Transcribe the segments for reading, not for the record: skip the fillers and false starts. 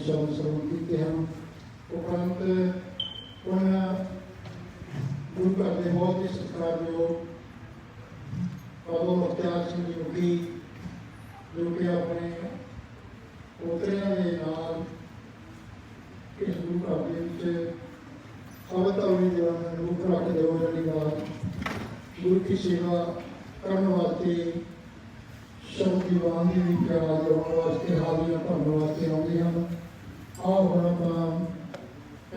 शब्द श्रवण किए हैं। उपरंत उन्होंने गुरु घर के बहुत ही सत्कारयोग बाबा मुख्तार सिंह योगी जो कि अपने पोतरियां के नाल इस गुरु घर के अवतारी दौरान रूप रखते हो बाद गुरु की सेवा करने वास्ते शब्द दीवान की प्यार देने वास्ते हाजिर भरने वास्ते आते हैं। आओ हम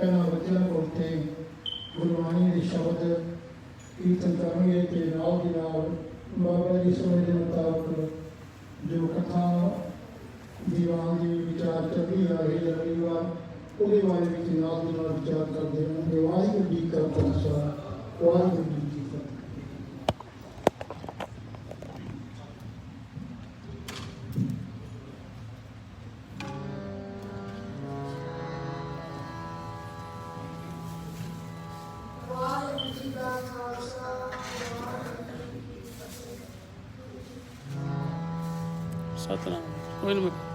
इन्होंने बच्चों को गुरबाणी के शब्द कीर्तन करेंगे तो नाल की नाल बाबा जी समय के मुताबिक जो कथा दीवान की विचार चलती आ रही है अगली बार वो बारे में नाल की नाल विचार करते हैं। वाहिगुरू जी का खालसा वाहिगुरू जी की फतेह। Satnam Wait a minute.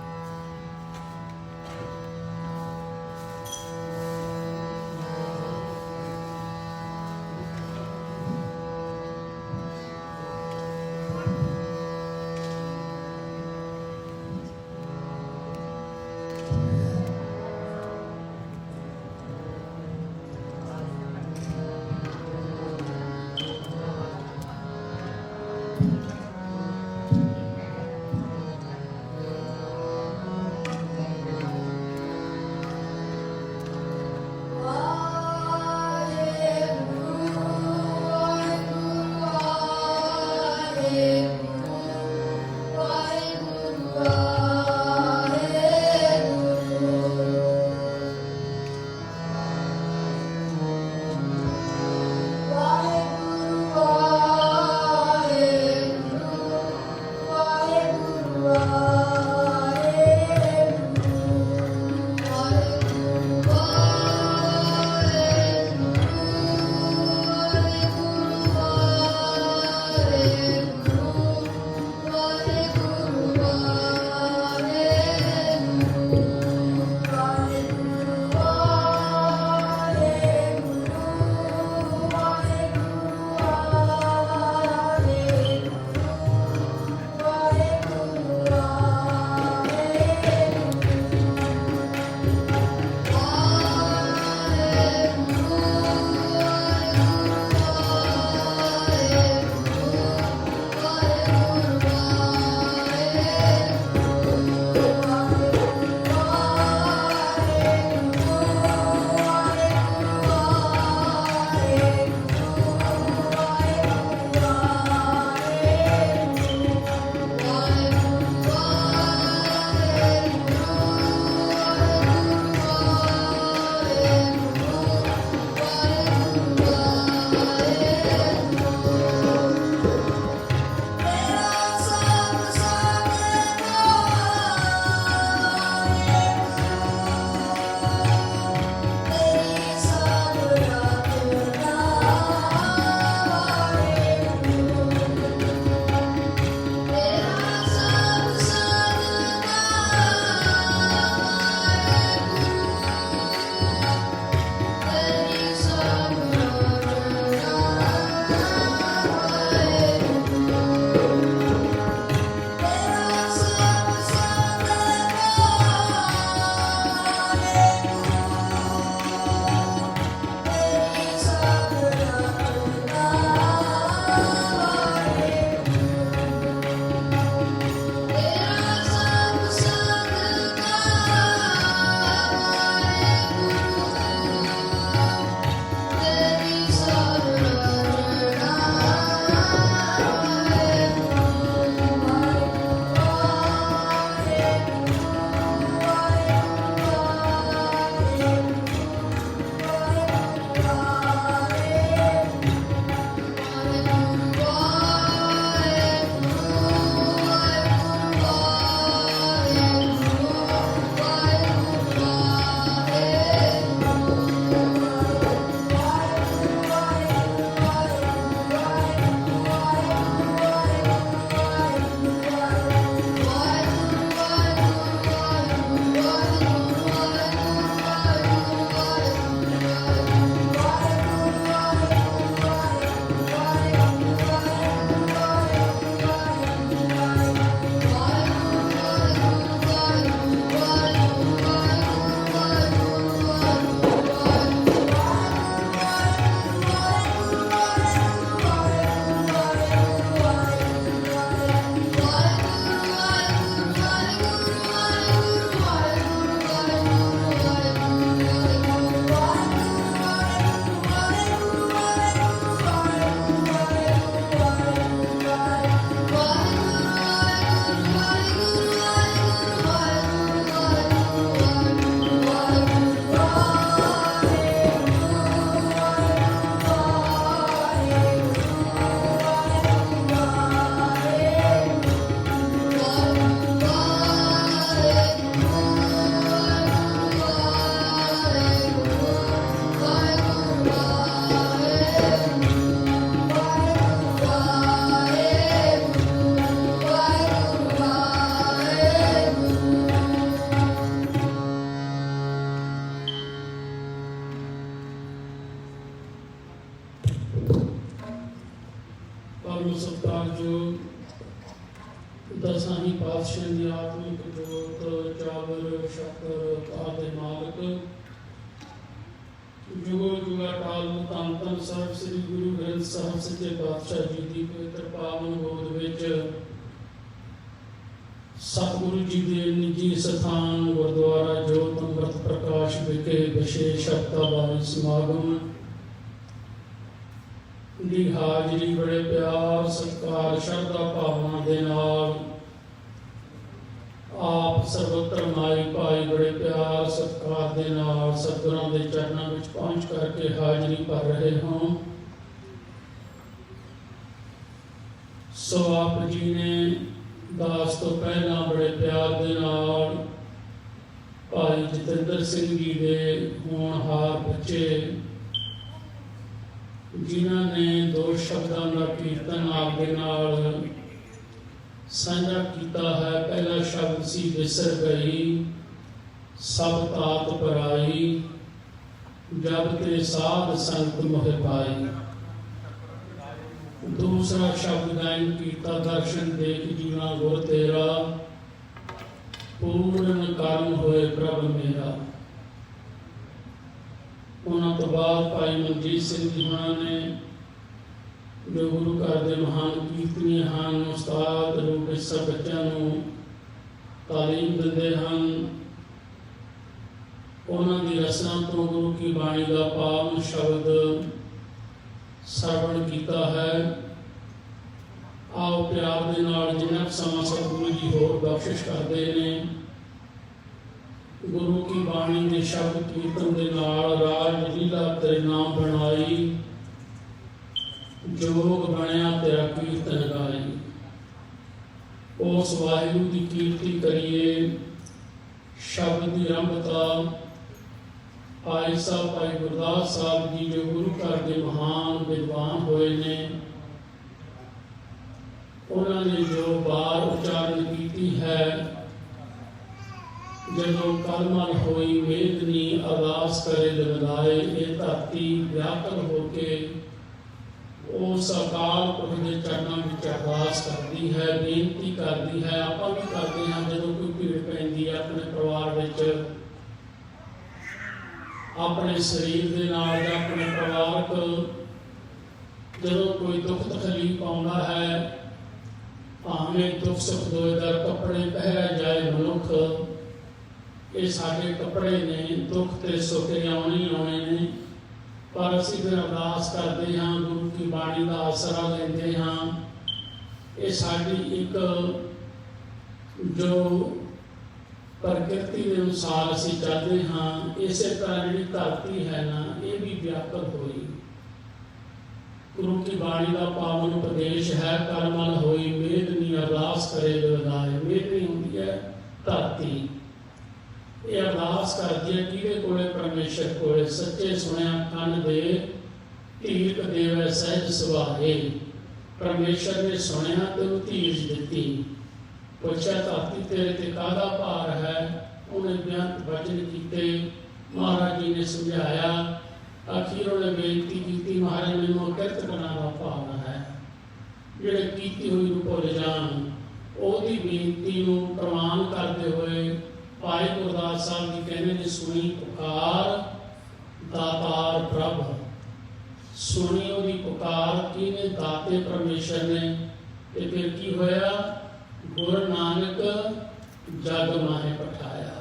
ਦਸਾਂ ਹੀ ਪਾਤਸ਼ਾਹਾਂ ਦੀ ਆਤਮਿਕ ਜੋਤ ਚਾਵਰ ਸ਼ਕਰ ਆਦਿ ਮਾਲਕ जुगो जुगा काल धन धन ਸਾਹਿਬ ਸ੍ਰੀ ਗੁਰੂ ਗ੍ਰੰਥ ਸਾਹਿਬ ਸੱਚੇ ਪਾਤਸ਼ਾਹ ਜੀ ਦੀ ਪਵਿੱਤਰ ਪਾਵਨ ਗੋਦ ਵਿੱਚ ਸਤਿਗੁਰੂ ਜੀ ਦੇ ਨਿੱਜੀ ਸਥਾਨ ਗੁਰਦੁਆਰਾ ਜੋਤ ਅੰਮ੍ਰਿਤ ਪ੍ਰਕਾਸ਼ ਵਿਖੇ ਵਿਸ਼ੇਸ਼ ਹਫ਼ਤਾਵਾਰੀ ਸਮਾਗਮ ਦੀ ਹਾਜ਼ਰੀ ਬੜੇ ਪਿਆਰ ਸਤਿਕਾਰ ਸ਼ਰਧਾ ਭਾਵਨਾ ਦੇ ਨਾਲ आप सर्वत्र माई भाई बड़े प्यार सत्कार के नाल सतगुरां दे चरणों में पहुँच करके हाजिरी भर रहे हों। सो आप जी ने दास तो पहला बड़े प्यार के नाल भाई जतिंदर सिंह जी के होनहार बच्चे जिन्हों ने दो शब्दों का कीर्तन आपके नाल साझा किया है। पहला शब्द सी विसर गई सब तात पराई जब ते साध संत मोह पाई। दूसरा शब्द गायन किया दर्शन देख जीवा गुर तेरा पूर्ण कर्म होए प्रभ मेरा। उन्होंने तो बाद भाई मनजीत सिंह जी ने जो गुरु घर के महान कीर्तनी हैं उस्ताद रूप में सब बच्चों तालीम देते हैं। उन्होंने रसना तो गुरु की बाणी का पावन शब्द श्रवण किया है। आओ प्यार के नाल जिन्ना समा सतगुरु जी होर बख्शिश करते हैं गुरु की बाणी के शब्द कीर्तन के नाल राज लीला तेरे नाम बनाई जोग बनया तेरा कीर्तन गाई। उस वाहिगुरू की कीर्ति करिए शब्द की रंभता भाई साहब भाई गुरदास साहब जी जो गुरु घर के महान विद्वान होए ने उन्होंने जो बार उच्चारण की है जदों कलमल होई मेदनी अरदास करे लगाए ये धरती व्याकुल होके उस अकाल पुरख के चरणों में अरदास करती है बेनती करती है। आप भी करते हैं जो कोई भीड़ पैंदी है अपने परिवार में अपने शरीर के नाल या अपने परिवार को जो कोई दुख तकलीफ आता है भावें दुख सुख दोएदार कपड़े पहरा जाए मनुख ये सारे कपड़े ने दुख ते सुख आने ही आने ने पर असीं फिर अरदास करते हाँ गुरु की बाणी का आसरा लेंदे हाँ। ये साडी एक जो प्रकृति के अनुसार असीं चलते हाँ इस तरह जी धरती है ना ये भी व्याकुल हुई। गुरु की बाणी का पावन उपदेश है करमल होई मेदनी अरदास करे लगाए। मेदनी होती है धरती ये अरदास करती है कि परमेश्वर को सच्चे सुनिया कन दे धीरक देवे सहज सुभाए। परमेश्वर ने सुनिया तो धीरज दी पूछा धरती तेरे ते काहदा भार है उन्हें बेअंत वचन किए महाराज जी ने समझाया। आखिर उन्हें बेनती की महाराज मैनू किरत करना का भाव है जिहड़े कीती हुई नूं भुल जाण ओहदी बेनती नूं प्रमाण करते हुए भाई गुरदास साहब जी कहने ने सुनी पुकार दातार प्रभ। सुनी उहदी पुकार किने दाते परमेश्वर ने ते फिर की होया गुरु नानक जग माहे पठाया।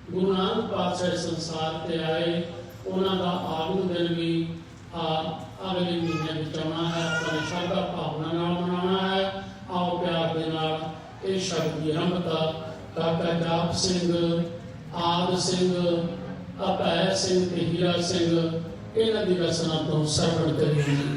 गुरु नानक पातशाह संसार ते आए उन्हां दा आगमन दिन भी अगले महीने में आना है अपनी श्रद्धा भावना नाल मनाना है। आओ प्यार के नाल इस शब्द की रंभता काका जाप सिंह आद सिंह अभै सिंह ते हीरा सिंह इन्हां दी रचना तो श्रवण करिए।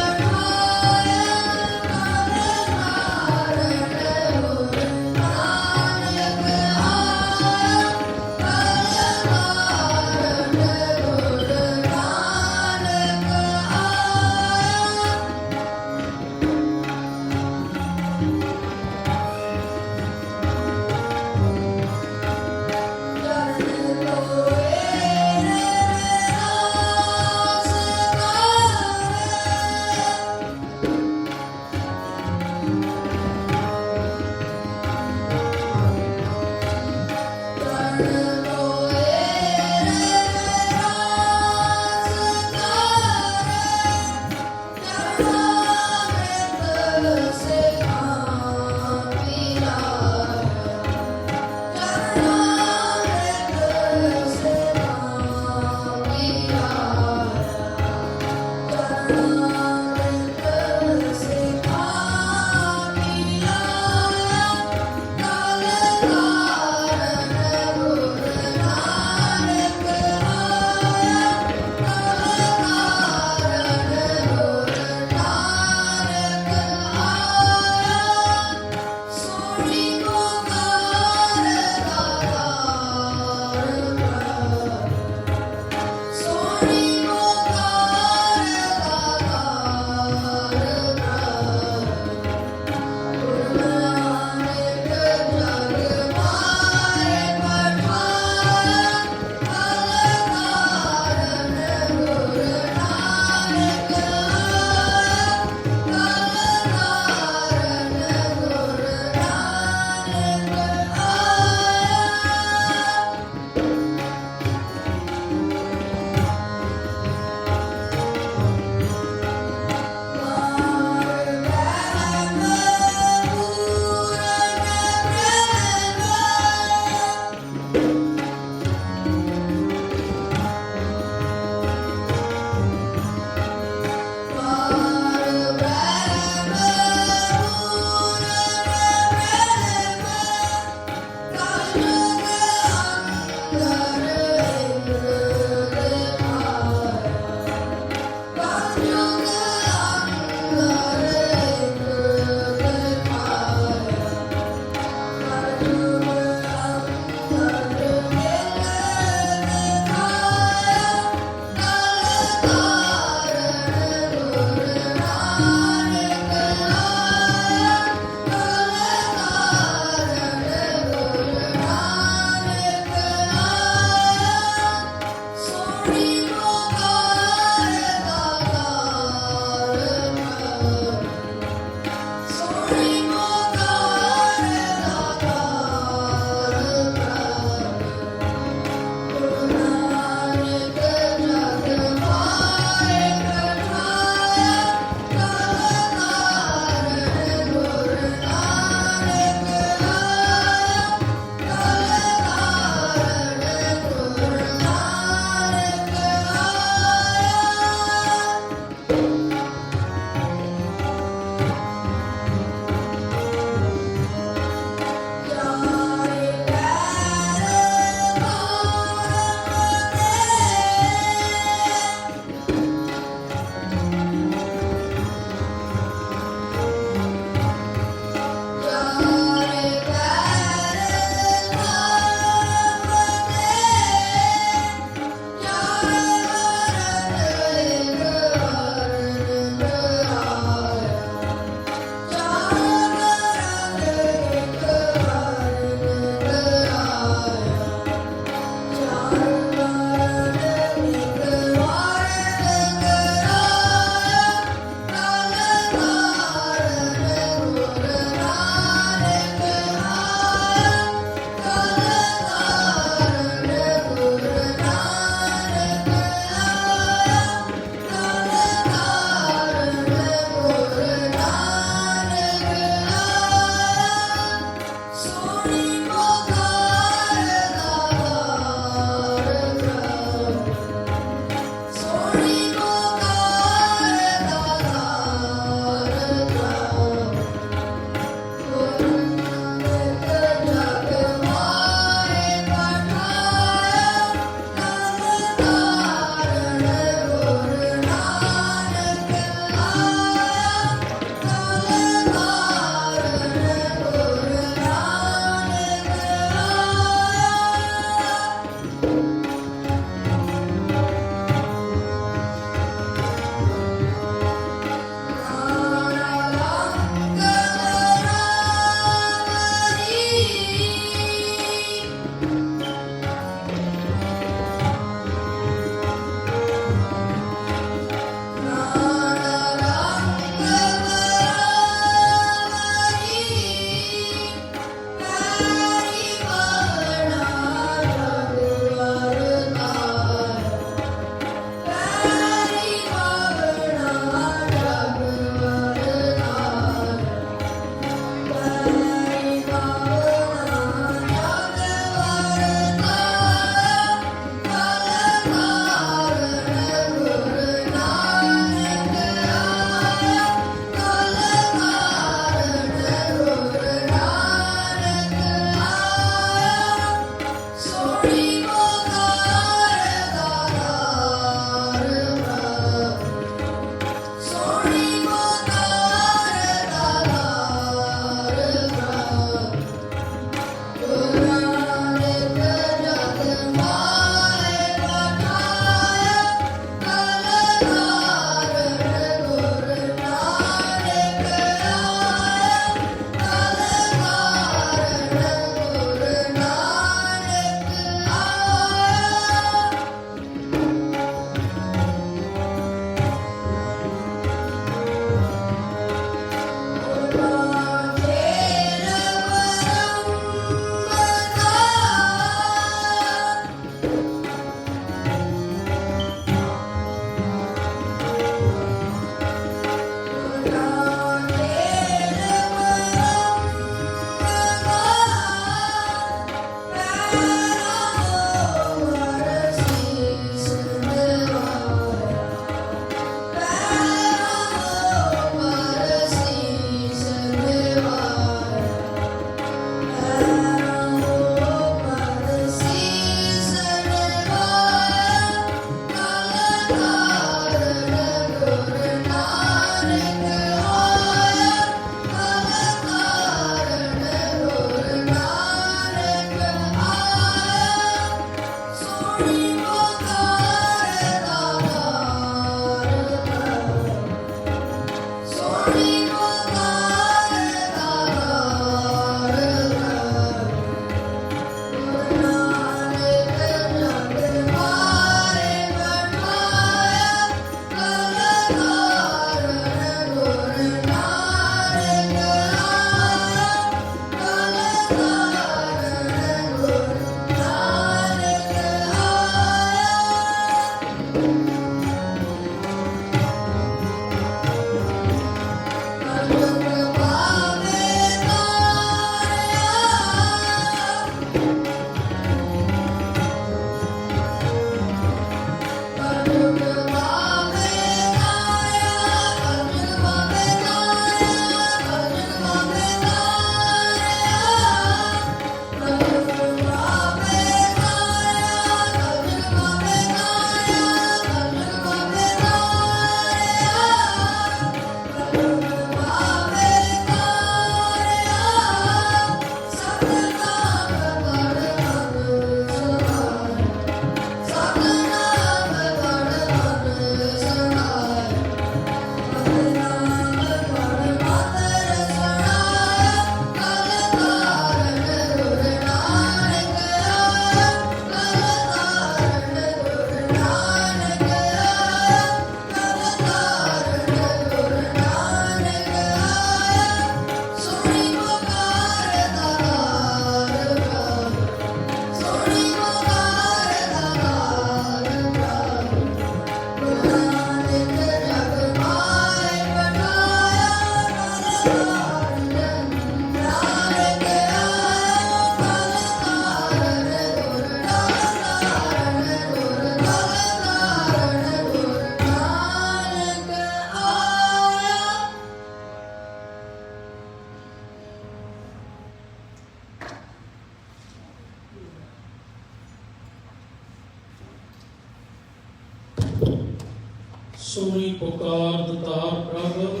ਸੁਣੀ ਪੁਕਾਰ ਦਤਾਰ ਪ੍ਰਭ,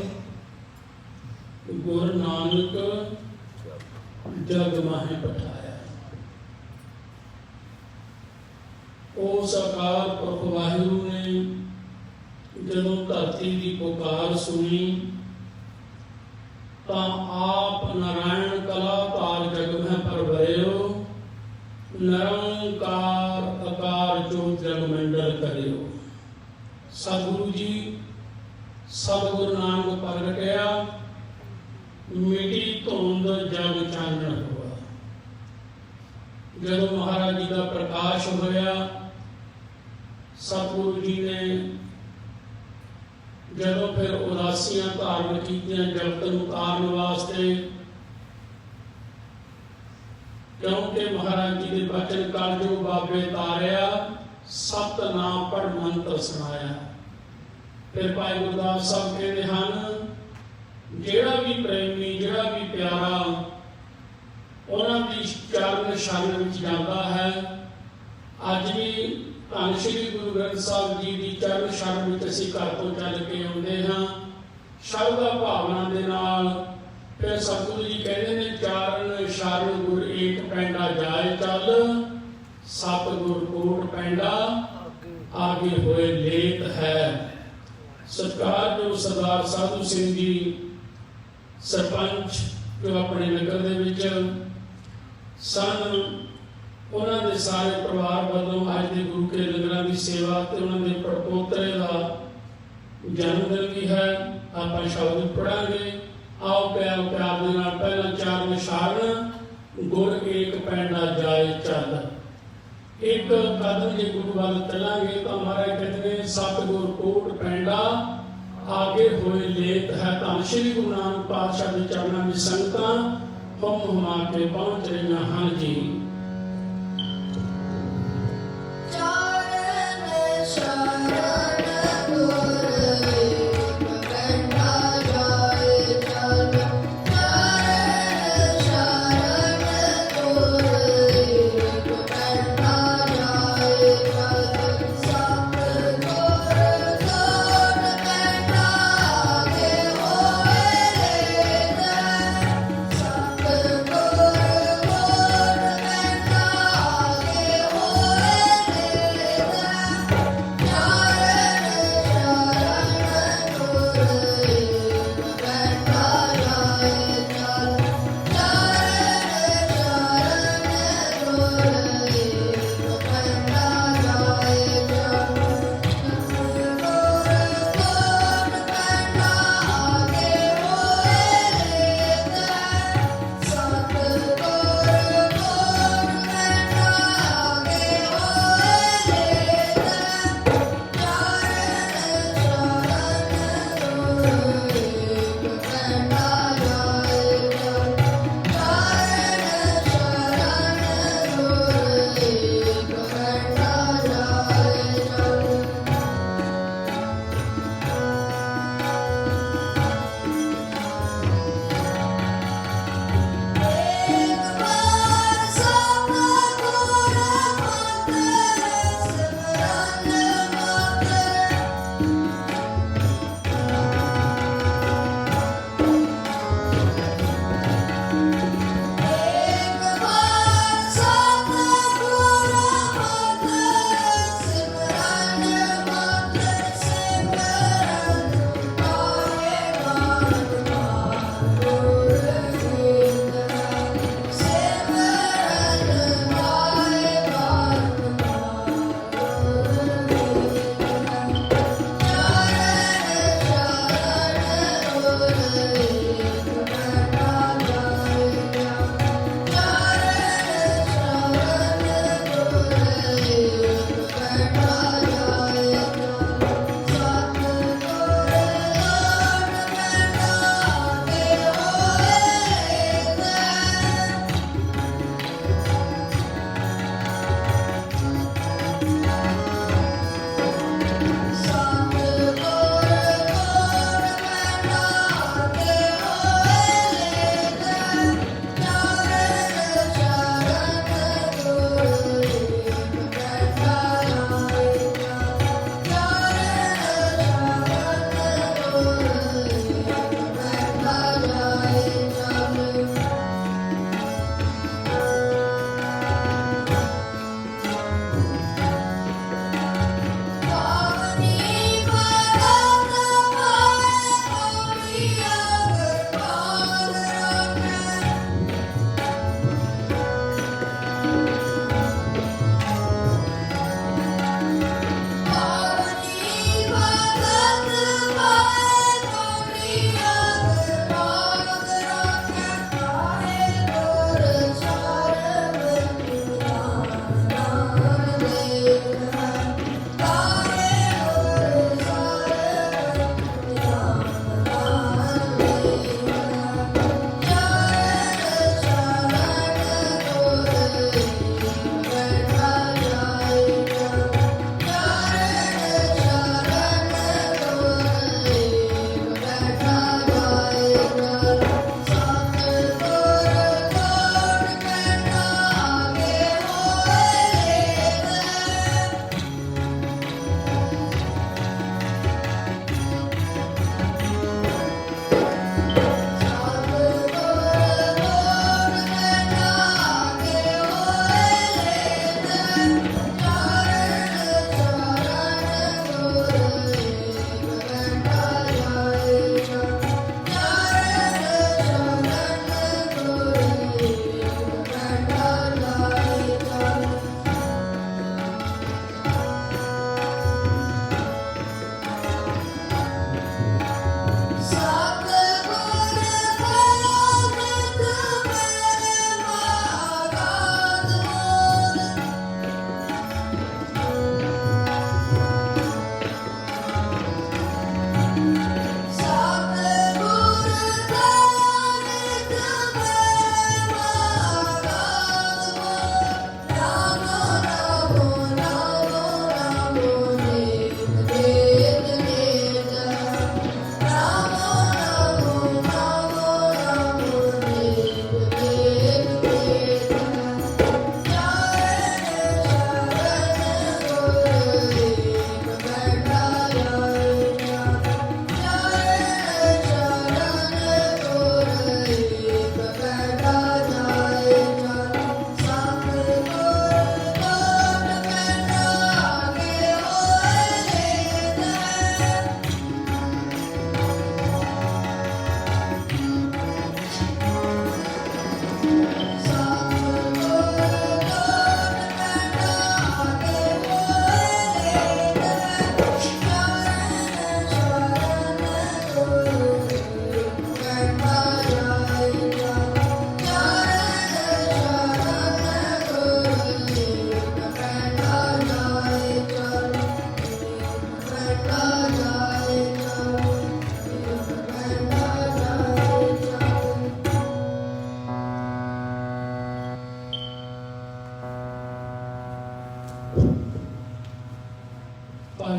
ਗੁਰ ਨਾਨਕ ਜਗ ਮਾਹੇ ਪਠਾਇਆ। ਉਸ ਅਕਾਲ ਪੁਰਖ ਵਾਹਿਗੁਰੂ ਨੇ ਜਦੋਂ ਧਰਤੀ ਦੀ ਪੁਕਾਰ ਸੁਣੀ ਤਾਂ ਆਪ ਨਾਰਾਇਣ ਕਲਾਕਾਰ ਜਗ ਮਹਿ ਪਰਵਰਿਓ, ਨਿਰੰਕਾਰ ਆਕਾਰ ਜੋਤ ਜਗ ਮੰਡਲ ਕਰਿਓ। ਸਤਿਗੁਰੂ ਜੀ ਸਤਿਗੁਰੂ ਨਾਨਕ ਪ੍ਰਗਟਿਆ, ਮਿਟੀ ਧੁੰਦ ਜਗ ਚਾਨਣ ਹੋਆ। ਜਦੋਂ ਮਹਾਰਾਜ ਜੀ ਦਾ ਪ੍ਰਕਾਸ਼ ਹੋਇਆ, ਸਤਿਗੁਰੂ ਜੀ ਨੇ ਜਦੋਂ ਫਿਰ ਉਦਾਸੀਆਂ ਧਾਰਨ ਕੀਤੀਆਂ ਜਗਤ ਨੂੰ ਤਾਰਨ ਵਾਸਤੇ, ਕਿਉਂਕਿ ਮਹਾਰਾਜ ਜੀ ਦੇ ਬਚਨ ਕਲਯੁਗ ਬਾਬੇ ਤਾਰਿਆ, ਸਤਿਨਾਮ ਪੜ੍ਹ ਮੰਤਰ ਸੁਣਾਇਆ। ਫਿਰ ਭਾਈ ਗੁਰਦਾਸ ਸਾਹਿਬ ਕਹਿੰਦੇ ਹਨ, ਜਿਹੜਾ ਵੀ ਪ੍ਰੇਮੀ, ਜਿਹੜਾ ਵੀ ਪਿਆਰਾ ਉਹਨਾਂ ਦੀ ਚਰਨ ਸ਼ਰਨ ਵਿੱਚ ਜਾਂਦਾ ਹੈ। ਅੱਜ ਵੀ ਧੰਨ ਸ਼੍ਰੀ ਗੁਰੂ ਗ੍ਰੰਥ ਸਾਹਿਬ ਜੀ ਦੀ ਚਰਨ ਸ਼ਰਨ ਵਿੱਚ ਅਸੀਂ ਘਰ ਤੋਂ ਚੱਲ ਕੇ ਆਉਂਦੇ ਹਾਂ, ਸ਼ਰਧਾ ਭਾਵਨਾ ਦੇ ਨਾਲ। ਫਿਰ ਸਤਿਗੁਰੂ ਜੀ ਕਹਿੰਦੇ ਨੇ, ਚਾਰਨ ਸ਼ਰਨ ਗੁਰ ਏਕ ਪੈਂਡਾ ਜਾਏ ਚੱਲ, ਸਤਿਗੁਰ ਕੋਟ ਪੈਂਡਾ ਆਗੇ ਹੋਏ ਲੇਤ ਹੈ। ਸਤਿਕਾਰਯੋਗ ਸਰਦਾਰ ਸਾਧੂ ਸਿੰਘ ਜੀ ਸਰਪੰਚ ਜੋ ਆਪਣੇ ਨਗਰ ਦੇ ਵਿੱਚ ਸਨ, ਉਹਨਾਂ ਦੇ ਸਾਰੇ ਪਰਿਵਾਰ ਵੱਲੋਂ ਅੱਜ ਦੇ ਗੁਰੂ ਕੇ ਲੰਗਰਾਂ ਦੀ ਸੇਵਾ ਤੇ ਉਹਨਾਂ ਦੇ ਪੜਪੋਤਰੇ ਦਾ ਜਨਮ ਦਿਨ ਵੀ ਹੈ। ਆਪਾਂ ਸ਼ਬਦ ਪੜਾਂਗੇ। ਆਓ ਪਿਆਰ ਪਿਆਰ ਦੇ ਨਾਲ ਪਹਿਲਾਂ ਚਾਰਨ ਸ਼ਰਨ ਗੁਰ ਏਕ ਪੈਂਡਾ ਜਾਏ ਚੱਲ। ਇੱਕ ਕਦਮ ਜੇ ਗੁਰੂ ਵੱਲ ਚੱਲਾਂਗੇ ਤਾਂ ਮਹਾਰਾਜ ਕਹਿੰਦੇ ਨੇ, ਸਤਿਗੁਰ ਕੋਟ ਪੈਂਡਾ ਆਗੇ ਹੋਏ ਲੇਤ ਹੈ। ਧੰਨ ਸ਼੍ਰੀ ਗੁਰੂ ਨਾਨਕ ਪਾਤਸ਼ਾਹ ਦੇ ਚਰਨਾਂ ਵਿੱਚ ਸੰਗਤਾਂ ਹੁਮ ਹੁਮਾ ਕੇ ਪਹੁੰਚ ਰਹੀਆਂ ਹਨ ਜੀ।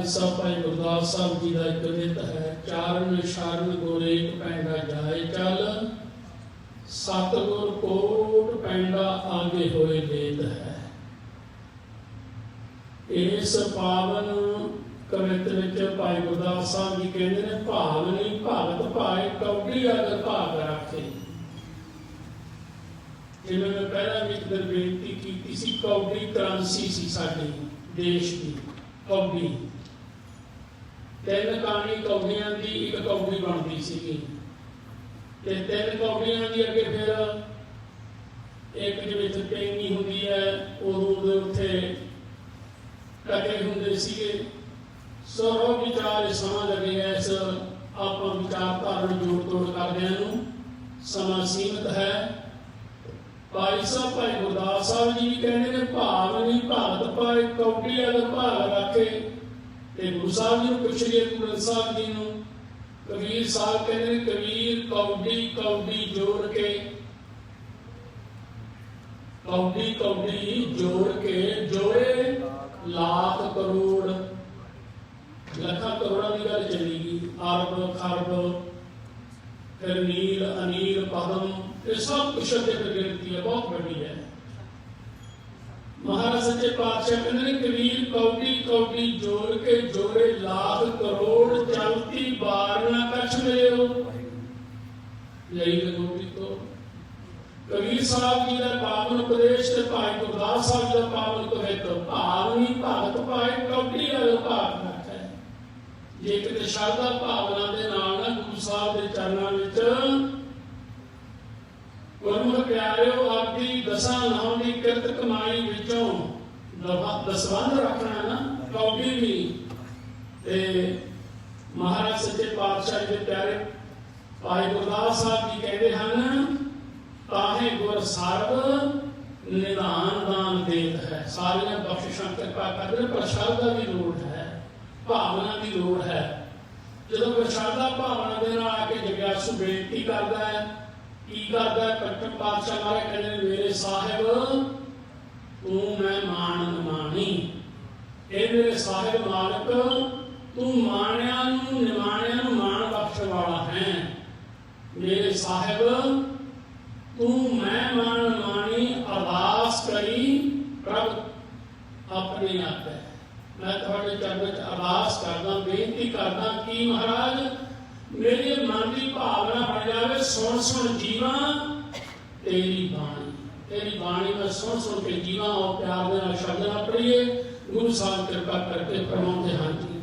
ਪਾਤਸ਼ਾਹ ਭਾਈ ਗੁਰਦਾਸ ਸਾਹਿਬ ਜੀ ਦਾ ਇੱਕ ਨਿਤ ਹੈ, ਚਾਰਨ ਸ਼ਰਨ ਗੋਰੇਕ ਪੈਂਡਾ ਜਾਏ ਚੱਲ, ਸਤਿਗੁਰ ਕੋਟ ਪੈਂਡਾ ਆਗੇ ਹੋਏ ਲੇਤ ਹੈ। ਇਸ ਪਾਵਨ ਕਵਿਤ ਵਿੱਚ ਭਾਈ ਗੁਰਦਾਸ ਸਾਹਿਬ ਜੀ ਕਹਿੰਦੇ ਨੇ, ਭਾਵਨੀ ਭਗਤ ਭਾਏ ਕੌਡੀ ਅਗਰ ਭਾਗ ਰੱਖੇ। ਜਿਵੇਂ ਮੈਂ ਪਹਿਲਾਂ ਵੀ ਇੱਕ ਦਿਨ ਬੇਨਤੀ ਕੀਤੀ ਸੀ, ਕੌਡੀ ਕਰੰਸੀ ਸੀ ਸਾਡੇ ਦੇਸ਼ ਦੀ। ਕੌਡੀ ਤਿੰਨ ਕਾਣੀ ਕੌਡੀਆਂ ਦੀ ਇੱਕ ਕੌਡੀ ਬਣਦੀ ਸੀਗੀ, ਤੇ ਤਿੰਨ ਕੌਡੀਆਂ ਦੀ ਅੱਗੇ ਫਿਰ ਇੱਕ ਜਿਵੇਂ ਟੇਂਗੀ ਹੁੰਦੀ ਹੈ, ਉਦੋਂ ਉੱਥੇ ਟਕੇ ਹੁੰਦੇ ਸੀਗੇ। ਸੋ ਵਿਚਾਰ ਸਮਾਂ ਲੱਗੇ ਇਸ ਆਪਾਂ ਵਿਚਾਰਧਾਰਾ ਨੂੰ ਜੋੜ ਤੋੜ ਕਰਦਿਆਂ ਨੂੰ, ਸਮਾਂ ਸੀਮਿਤ ਹੈ। ਭਾਈ ਸਾਹਿਬ ਭਾਈ ਗੁਰਦਾਸ ਸਾਹਿਬ ਜੀ ਕਹਿੰਦੇ ਨੇ, ਭਾਵ ਨਹੀਂ ਭਗਤ ਪਾਏ ਕੌਡੀ ਅਗਰ ਭਾਗ ਰੱਖੇ। ਤੇ ਗੁਰੂ ਸਾਹਿਬ ਜੀ ਨੂੰ ਪੁੱਛ ਗਏ, ਗੁਰੂ ਗ੍ਰੰਥ ਸਾਹਿਬ ਜੀ ਨੂੰ, ਕਬੀਰ ਸਾਹਿਬ ਕਹਿੰਦੇ ਨੇ, ਕਬੀਰ ਕੌਡੀ ਕੌਡੀ ਜੋੜ ਕੇ, ਕੌਡੀ ਕੌਡੀ ਜੋੜ ਕੇ ਜੋੜੇ ਲੱਖ ਕਰੋੜ। ਲੱਖਾਂ ਕਰੋੜਾਂ ਦੀ ਗੱਲ ਚੱਲੇਗੀ, ਅਰਬ ਖਰਬ, ਫਿਰ ਨੀਲ ਅਨੀਲ ਪਦਮ, ਇਹ ਸਭ ਕੁਛ ਦੇ ਗਿਣਤੀ ਹੈ, ਬਹੁਤ ਵੱਡੀ ਹੈ। ਮਹਾਰਾਜ ਸੱਚੇ ਪਾਤਸ਼ਾਹ ਕਹਿੰਦੇ ਨੇ, ਕਬੀਰ ਕੌਡੀ ਕੌਡੀ ਜੋੜ ਕੇ ਜੋੜੇ ਲੱਖ ਕਰੋੜ, ਚਲਤੀ ਬਾਰ ਨਾ ਕਛ ਮਿਲਿਓ ਲਈ ਗੋਬੀ ਤੋਂ। ਕਬੀਰ ਸਾਹਿਬ ਜੀ ਦਾ ਪਾਵਨ ਉਪਦੇਸ਼ ਤੇ ਭਾਈ ਗੁਰਦਾਸ ਸਾਹਿਬ ਦਾ ਪਾਵਨ ਕਵਿਤ, ਭਾਵਨੀ ਭਗਤ ਭਾਏ ਕੌਡੀ ਅਗਰ ਭਾਗ ਰੱਖੇ। ਜੇ ਕਿਤੇ ਸ਼ਰਧਾ ਭਾਵਨਾ ਦੇ ਨਾਲ ਨਾ ਗੁਰੂ ਸਾਹਿਬ ਦੇ ਚਰਨਾਂ ਵਿੱਚ ਗੁਰਮੁਖ ਪਿਆਰਿਓ, ਆਪਦੀ ਦਸਾਂ ਨਾਮ ਦੀ ਕਿਰਤ ਕਮਾਈ ਵਿੱਚੋਂ ਦਸਵੰਧ ਰੱਖਣਾ ਨਾ, ਕੌਡੀ ਵੀ। ਤੇ ਮਹਾਰਾਜ ਸੱਚੇ ਪਾਤਸ਼ਾਹ ਦੇ ਪਿਆਰੇ ਭਾਈ ਗੁਰਦਾਸ ਸਾਹਿਬ ਜੀ ਕਹਿੰਦੇ ਹਨ, ਤਾਹੇ ਗੁਰ ਸਰਬ ਨਿਧਾਨ ਦਾਨ ਦੇਤ ਹੈ। ਸਾਰੀਆਂ ਬਖਸ਼ਿਸ਼ਾਂ ਕਿਰਪਾ ਕਰਦੇ, ਪਰ ਸ਼ਰਧਾ ਦੀ ਲੋੜ ਹੈ, ਭਾਵਨਾ ਦੀ ਲੋੜ ਹੈ। ਜਦੋਂ ਕੋਈ ਸ਼ਰਧਾ ਭਾਵਨਾ ਦੇ ਨਾਲ ਆ ਕੇ ਜਗਿਆਸੂ ਬੇਨਤੀ ਕਰਦਾ ਹੈ, ਕੀ ਕਰਦਾ ਹੈ? ਪੱਟਨ ਪਾਤਸ਼ਾਹ ਮਹਾਰਾਜ ਕਹਿੰਦੇ ਨੇ, ਮੇਰੇ ਸਾਹਿਬ ਤੂੰ ਮੈਂ ਮਾਣ ਮਾਣੀ। ਇਹ ਮੇਰੇ ਸਾਹਿਬ ਮਾਲਕ, ਤੂੰ ਮਾਣਿਆਂ ਨੂੰ ਨਿਮਾਣਿਆਂ ਨੂੰ ਮਾਣ ਬਖਸ਼ਣ ਵਾਲਾ ਹੈ। ਮੇਰੇ ਸਾਹਿਬ ਤੂੰ ਮੈਂ ਮਾਣ ਮਾਣੀ, ਅਰਦਾਸ ਕਰੀ ਪ੍ਰਭ ਆਪਣੇ ਆਪੇ। ਮੈਂ ਤੁਹਾਡੇ ਚਰਨਾਂ ਵਿੱਚ ਅਰਦਾਸ ਕਰਦਾ, ਬੇਨਤੀ ਕਰਦਾ ਕਿ ਮਹਾਰਾਜ ਮੇਰੇ ਮਨ ਦੀ ਭਾਵਨਾ ਬਣ ਜਾਵੇ, ਸੁਣ ਸੁਣ ਜੀਵਾਂ ਤੇਰੀ ਬਾਣੀ। ਤੇਰੀ ਬਾਣੀ ਮੈਂ ਸੁਣ ਸੁਣ ਕੇ ਜੀਵਾਂ, ਉਹ ਪਿਆਰ ਦੇ ਨਾਲ ਸ਼ਬਦ ਨਾਲ ਪੜ੍ਹੀਏ। ਗੁਰੂ ਸਾਹਿਬ ਕਿਰਪਾ ਕਰਕੇ ਫਰਮਾਉਂਦੇ ਹਨ ਜੀ,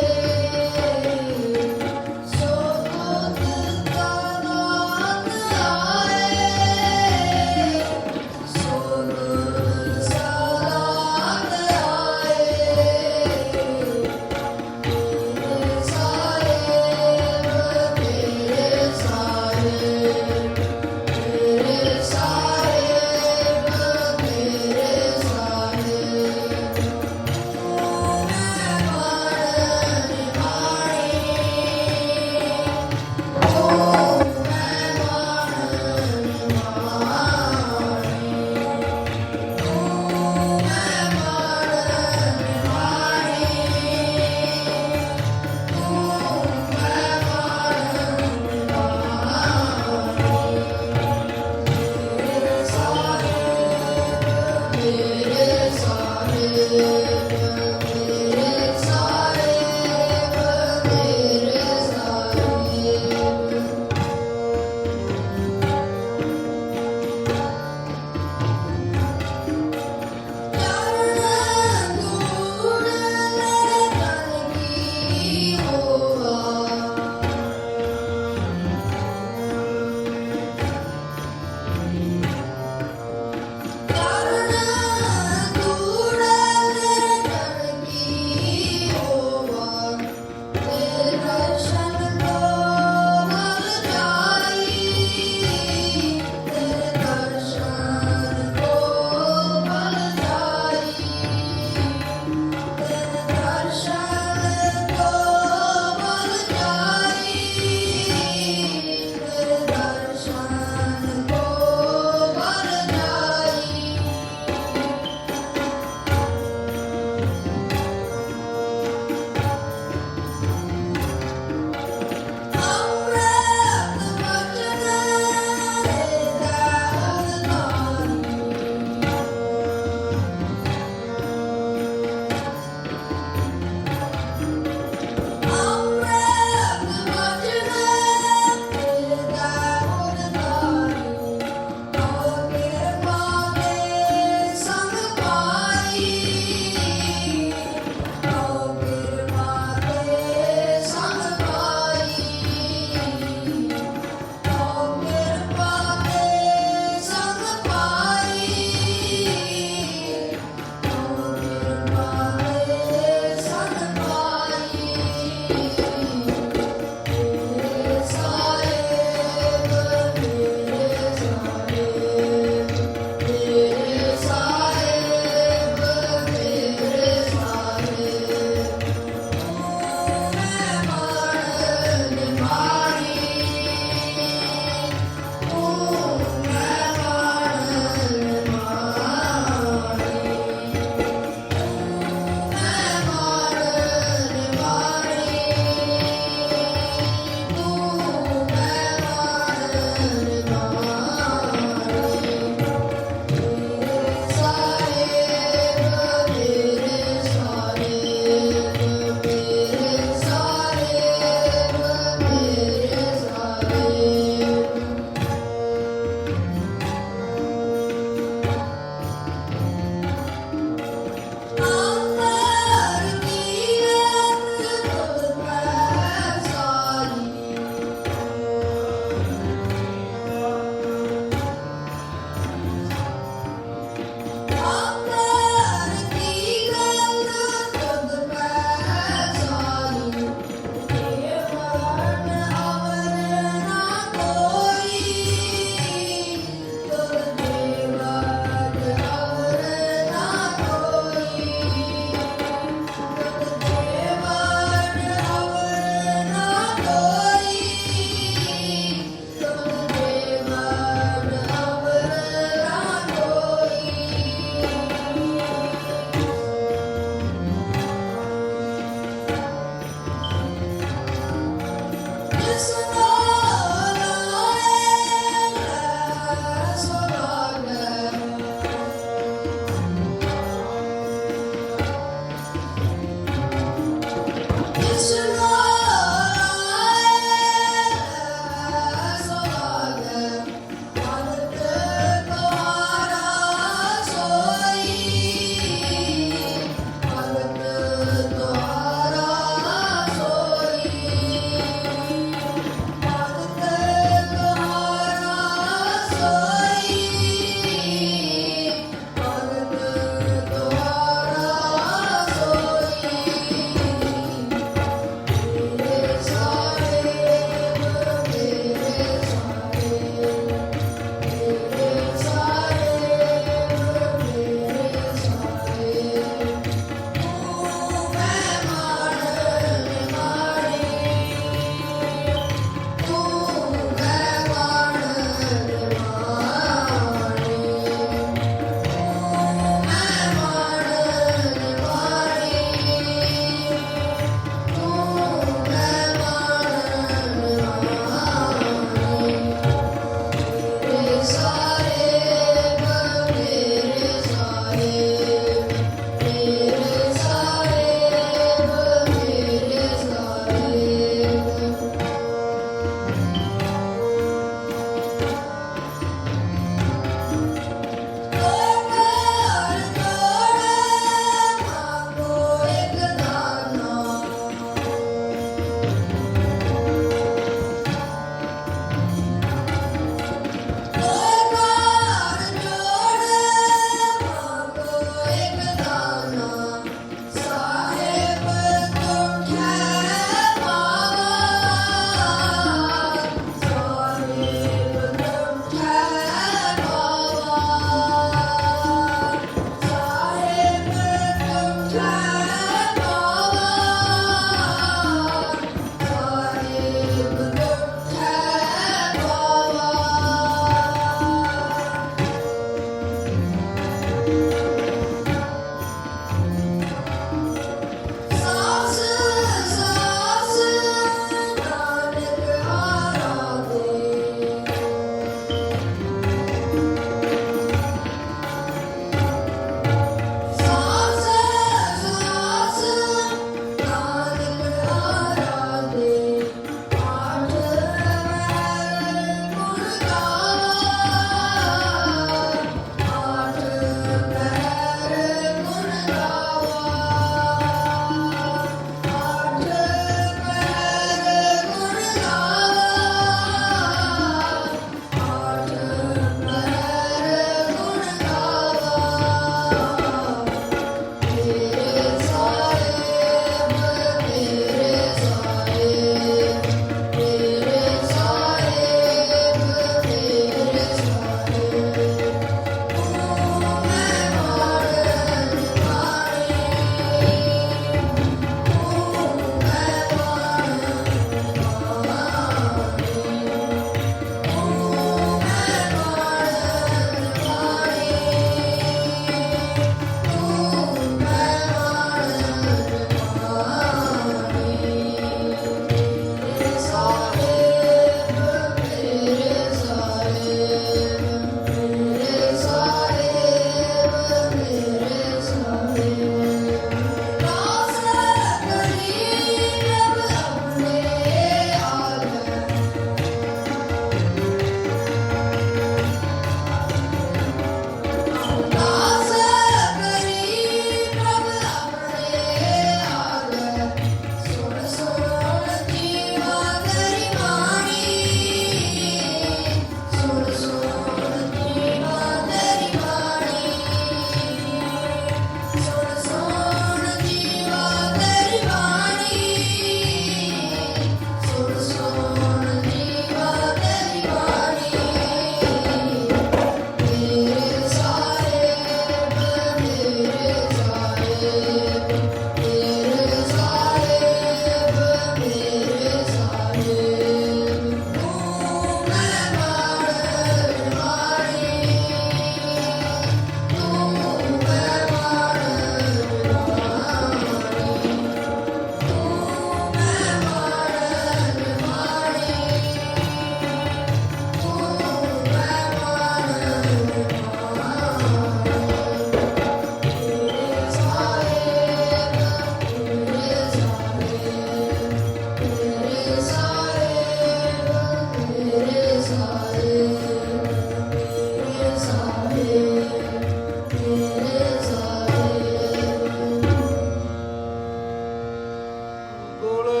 ਬੋਲੇ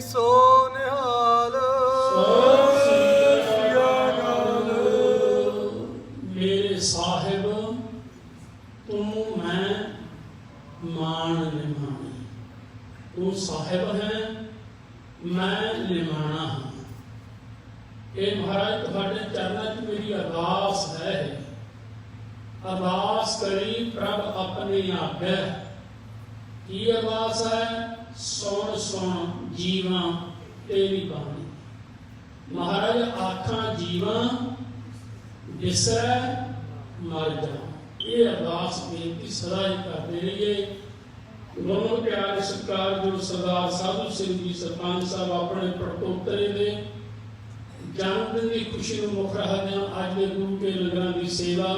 ਸੋ ਨਿਹਾਲ। ਸਤਿ ਸ੍ਰੀ ਅਕਾਲ। ਮੇਰੇ ਸਾਹਿਬ ਤੂੰ ਮੈਂ ਮਾਣ ਨਿਮਾਣੀ, ਤੂੰ ਸਾਹਿਬ ਹੈ ਮੈਂ ਨਿਮਾਣਾ ਹਾਂ। ਇਹ ਮਹਾਰਾਜ ਤੁਹਾਡੇ ਚਰਨਾਂ 'ਚ ਮੇਰੀ ਅਰਦਾਸ ਹੈ। ਅਰਦਾਸ ਕਰੀ ਪ੍ਰਭ ਆਪਣੇ ਆਗੈ। ਕੀ ਅਰਦਾਸ ਹੈ? ਸੁਣ ਸੁਣ ਜੀਵਾਂ ਤੇਰੀ ਬਾਣੀ। ਮਹਾਰਾਜ ਆਖਾਂ ਜੀਵਾਂ ਵਿਸਰੈ ਮਰ ਜਾ। ਇਹ ਅਰਦਾਸ ਬੇਨਤੀ ਸਦਾ ਹੀ ਕਰਦੇ ਰਹੀਏ। ਬਹੁਤ ਪਿਆਰੇ ਸਤਿਕਾਰਯੋਗ ਸਰਦਾਰ ਸਾਧੂ ਸਿੰਘ ਜੀ ਸਰਪੰਚ ਸਾਹਿਬ ਆਪਣੇ ਪੜਪੋਤਰੇ ਦੇ ਜਨਮ ਦਿਨ ਦੀ ਖੁਸ਼ੀ ਨੂੰ ਮੁੱਖ ਰੱਖਦਿਆਂ ਅੱਜ ਦੇ ਗੁਰੂ ਕੇ ਲੰਗਰਾਂ ਦੀ ਸੇਵਾ,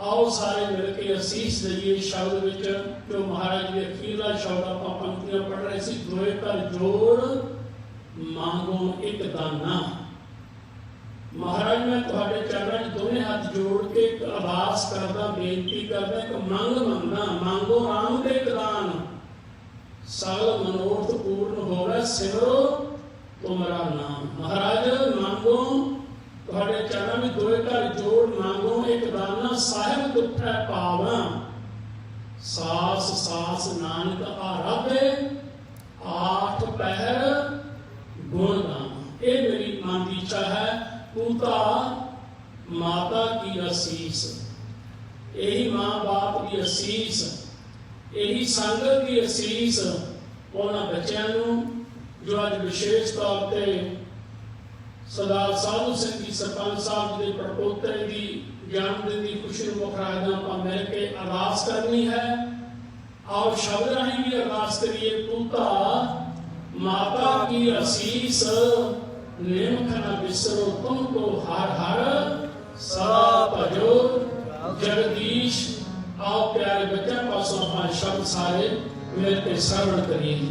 ਆਓ ਸਾਰੇ ਮਿਲ ਕੇ ਅਸੀਸ ਦਈਏ ਸ਼ਬਦ ਵਿੱਚ। ਜੋ ਮਹਾਰਾਜ ਦੇ ਅਖੀਰਲਾ ਸ਼ਬਦ ਆਪਾਂ ਪੰਕਤੀਆਂ ਪੜ੍ਹ ਰਹੇ ਸੀ, ਦੋਏ ਘਰ ਜੋੜ ਮੰਗੋ ਇੱਕ ਦਾਨਾ। ਮਹਾਰਾਜ ਮੈਂ ਤੁਹਾਡੇ ਚਰਨਾਂ 'ਚ ਦੋਵੇਂ ਹੱਥ ਜੋੜ ਕੇ ਇੱਕ ਅਰਦਾਸ ਕਰਦਾ, ਬੇਨਤੀ ਕਰਦਾ, ਇੱਕ ਮੰਗ ਮੰਗਦਾ। ਮੰਗੋ ਰਾਮ ਦੇ ਦਾਨ, ਸਗਲ ਮਨੋਰਥ ਪੂਰਨ ਹੋਵੇ, ਸਿਮਰੋ ਤੁਮਰਾ ਨਾਮ। ਮਹਾਰਾਜ ਮੰਗੋ ਤੁਹਾਡੇ ਚਰਨਾਂ ਵਿੱਚ ਦੋਏ ਘਰ ਜੋੜ ਮੰਗੋ ਇੱਕ ਦਾਨਾ, ਸਾਹਿਬ ਦੁੱਖੈ ਪਾਵਾਂ, ਸਾਸ ਸਾਸ ਨਾਨਕ ਆਰਾਧੇ, ਆਠ ਪਹਿਰ ਗੁਣ ਗਾਵਾਂ। ਇਹ ਮੇਰੀ ਮਨ ਦੀ ਇੱਛਾ ਹੈ। ਪੂਤਾ ਮਾਤਾ ਕੀ ਅਸੀਸ, ਇਹੀ ਮਾਂ ਬਾਪ ਦੀ ਅਸੀਸ, ਇਹੀ ਸੰਗਤ ਦੀ ਅਸੀਸ ਉਹਨਾਂ ਬੱਚਿਆਂ ਨੂੰ ਜੋ ਅੱਜ ਵਿਸ਼ੇਸ਼ ਤੌਰ ਤੇ ਸਰਦਾਰ ਸਾਧੂ ਸਿੰਘ ਜੀ ਸਰਪੰਚ ਸਾਹਿਬ ਦੇ ਪੜਪੋਤਰੇ ਦੀ ਜਨਮ ਦਿਨ ਦੀ ਖੁਸ਼ੀ ਨੂੰ ਮੁੱਖ ਰੱਖਦਿਆਂ ਆਪਾਂ ਮਿਲ ਕੇ ਅਰਦਾਸ ਕਰਨੀ ਹੈ। ਆਓ ਸ਼ਬਦ ਰਾਹੀਂ ਵੀ ਅਰਦਾਸ ਕਰੀਏ। ਪੂਤਾ ਮਾਤਾ ਕੀ ਅਸੀਸ, ਨਿਮਖ ਨ ਬਿਸਰੋ ਤੁਮ ਕੋ ਹਰ ਹਰ, ਸਦਾ ਭਜੋ ਜਗਦੀਸ਼। ਆਓ ਪਿਆਰੇ ਬੱਚਿਆਂ ਪਾਸੋਂ ਆਪਾਂ ਸ਼ਬਦ ਸਾਰੇ ਮਿਲ ਕੇ ਸਰਵਣ ਕਰੀਏ।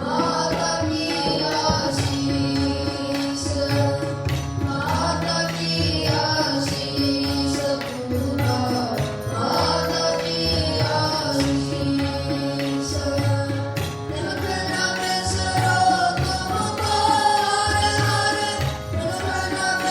Hare Hare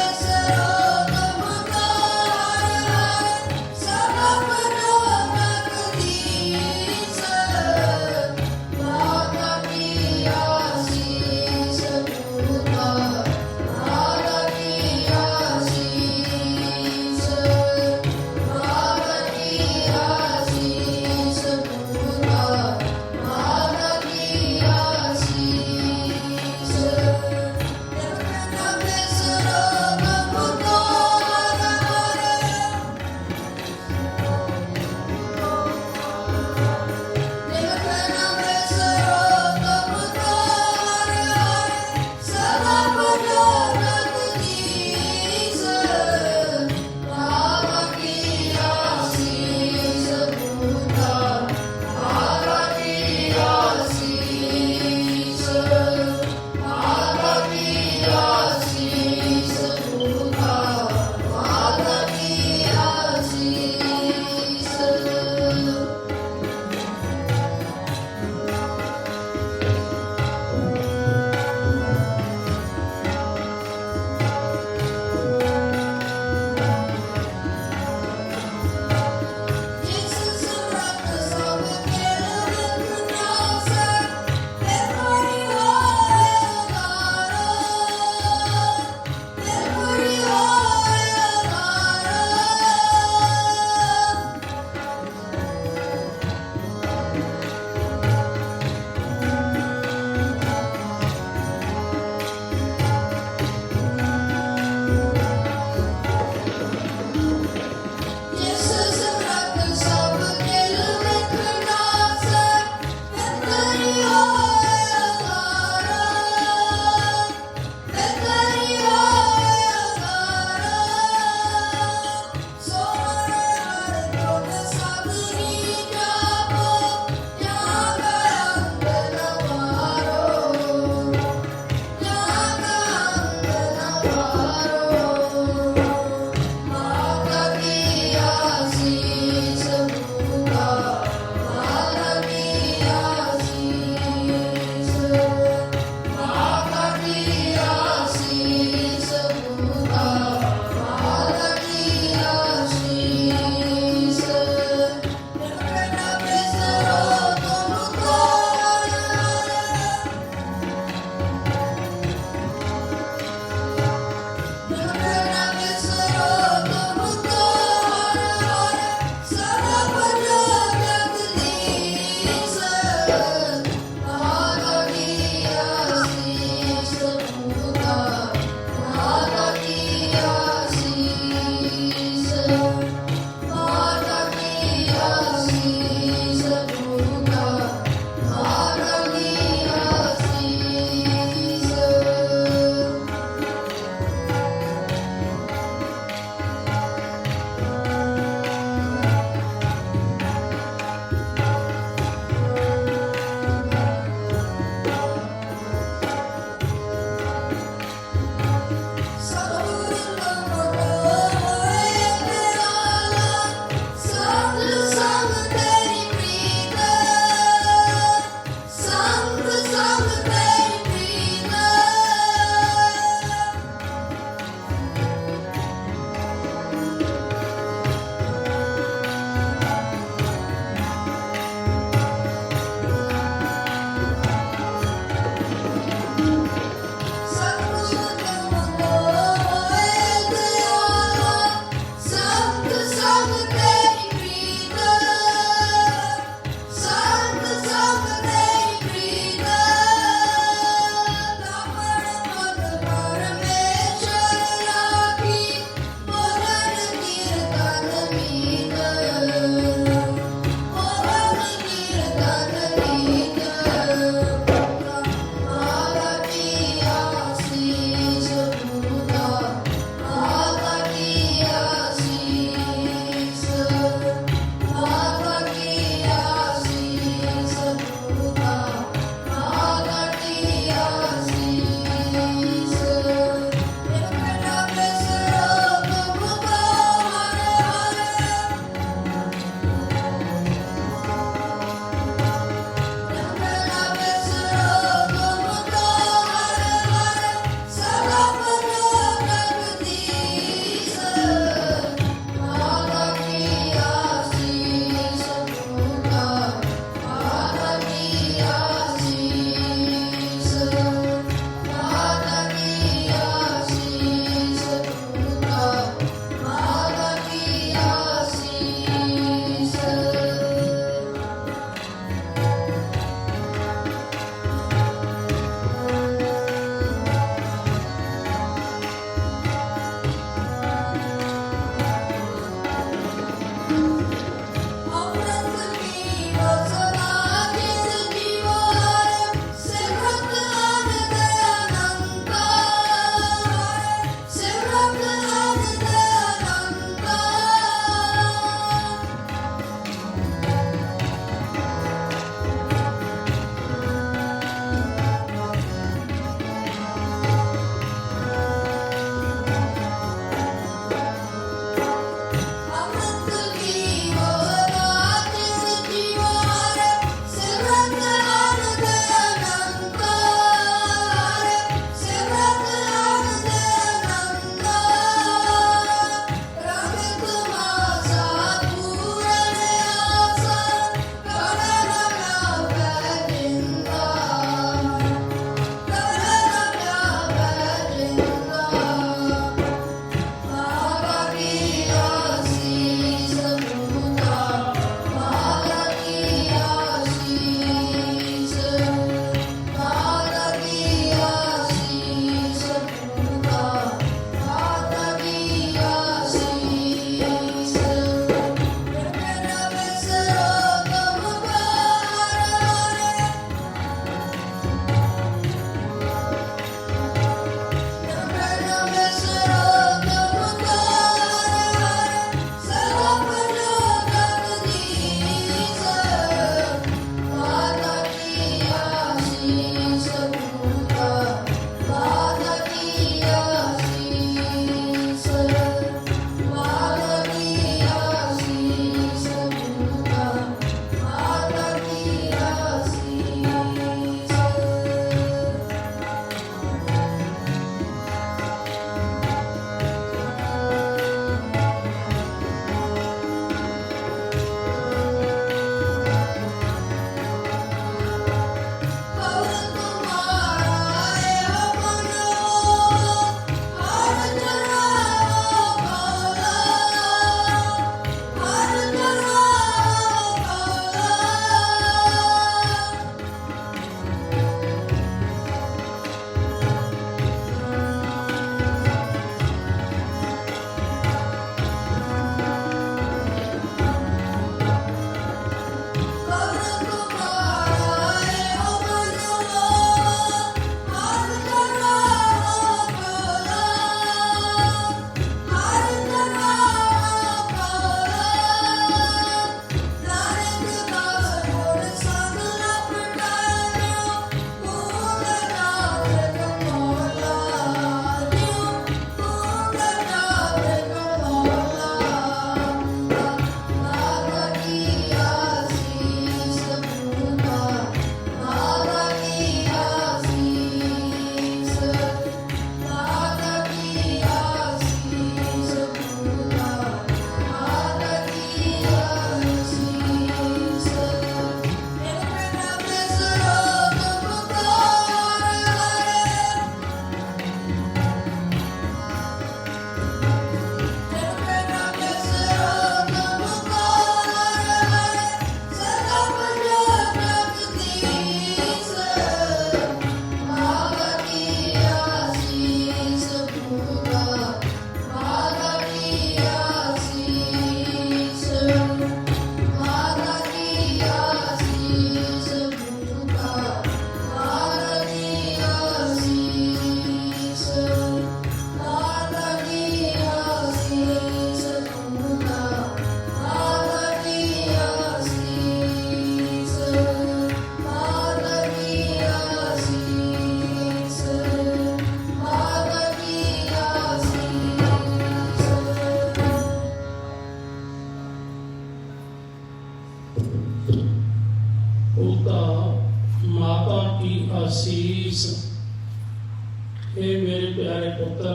हे मेरे प्यारे पुत्र,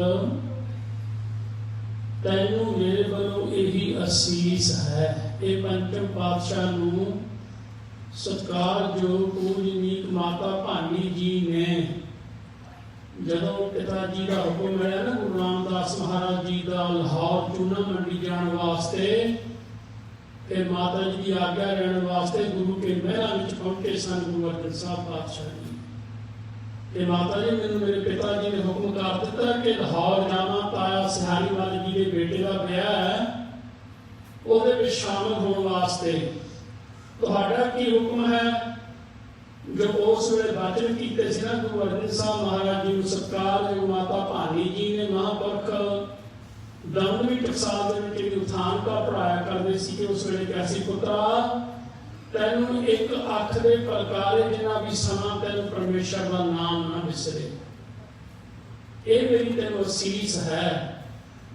तैनू मेरे वालों यही असीस है। ये पंचम पातशाह नू सत्कारयोग पूजनीक माता भानी जी ने जदों पिता जी का हुक्म मिला ना गुरु रामदास महाराज जी का लाहौर चूना मंडी जाने वास्ते, फिर माता जी की आज्ञा लेने वास्ते गुरु के महल में पहुंचे सन गुरु अर्जन साहब पातशाह जी। कि माता जी मैंने मेरे पिता जी ने हुक्म कर दिता कि लाहौर जाना, ताया सिहारी वाले जी के बेटे का ब्याह है, ਉਹਦੇ ਵਿੱਚ शामिल होने वास्ते ਤੁਹਾਡਾ ਕੀ ਹੁਕਮ ਹੈ। जो उस वे वचन किए सी ना गुरु अर्जन साहब महाराज जी को सत्कारयोग माता भानी जी ने महापुरख दमदमी टकसाल के उत्थान का पढ़ाया करते सी कि उस वे कैसी पुत्रा तैनू एक अख दे प्रकारे जिन्ना भी समा तैनू परमेश्वर का नाम ना विसरे। ये मेरी तैनू असीस है।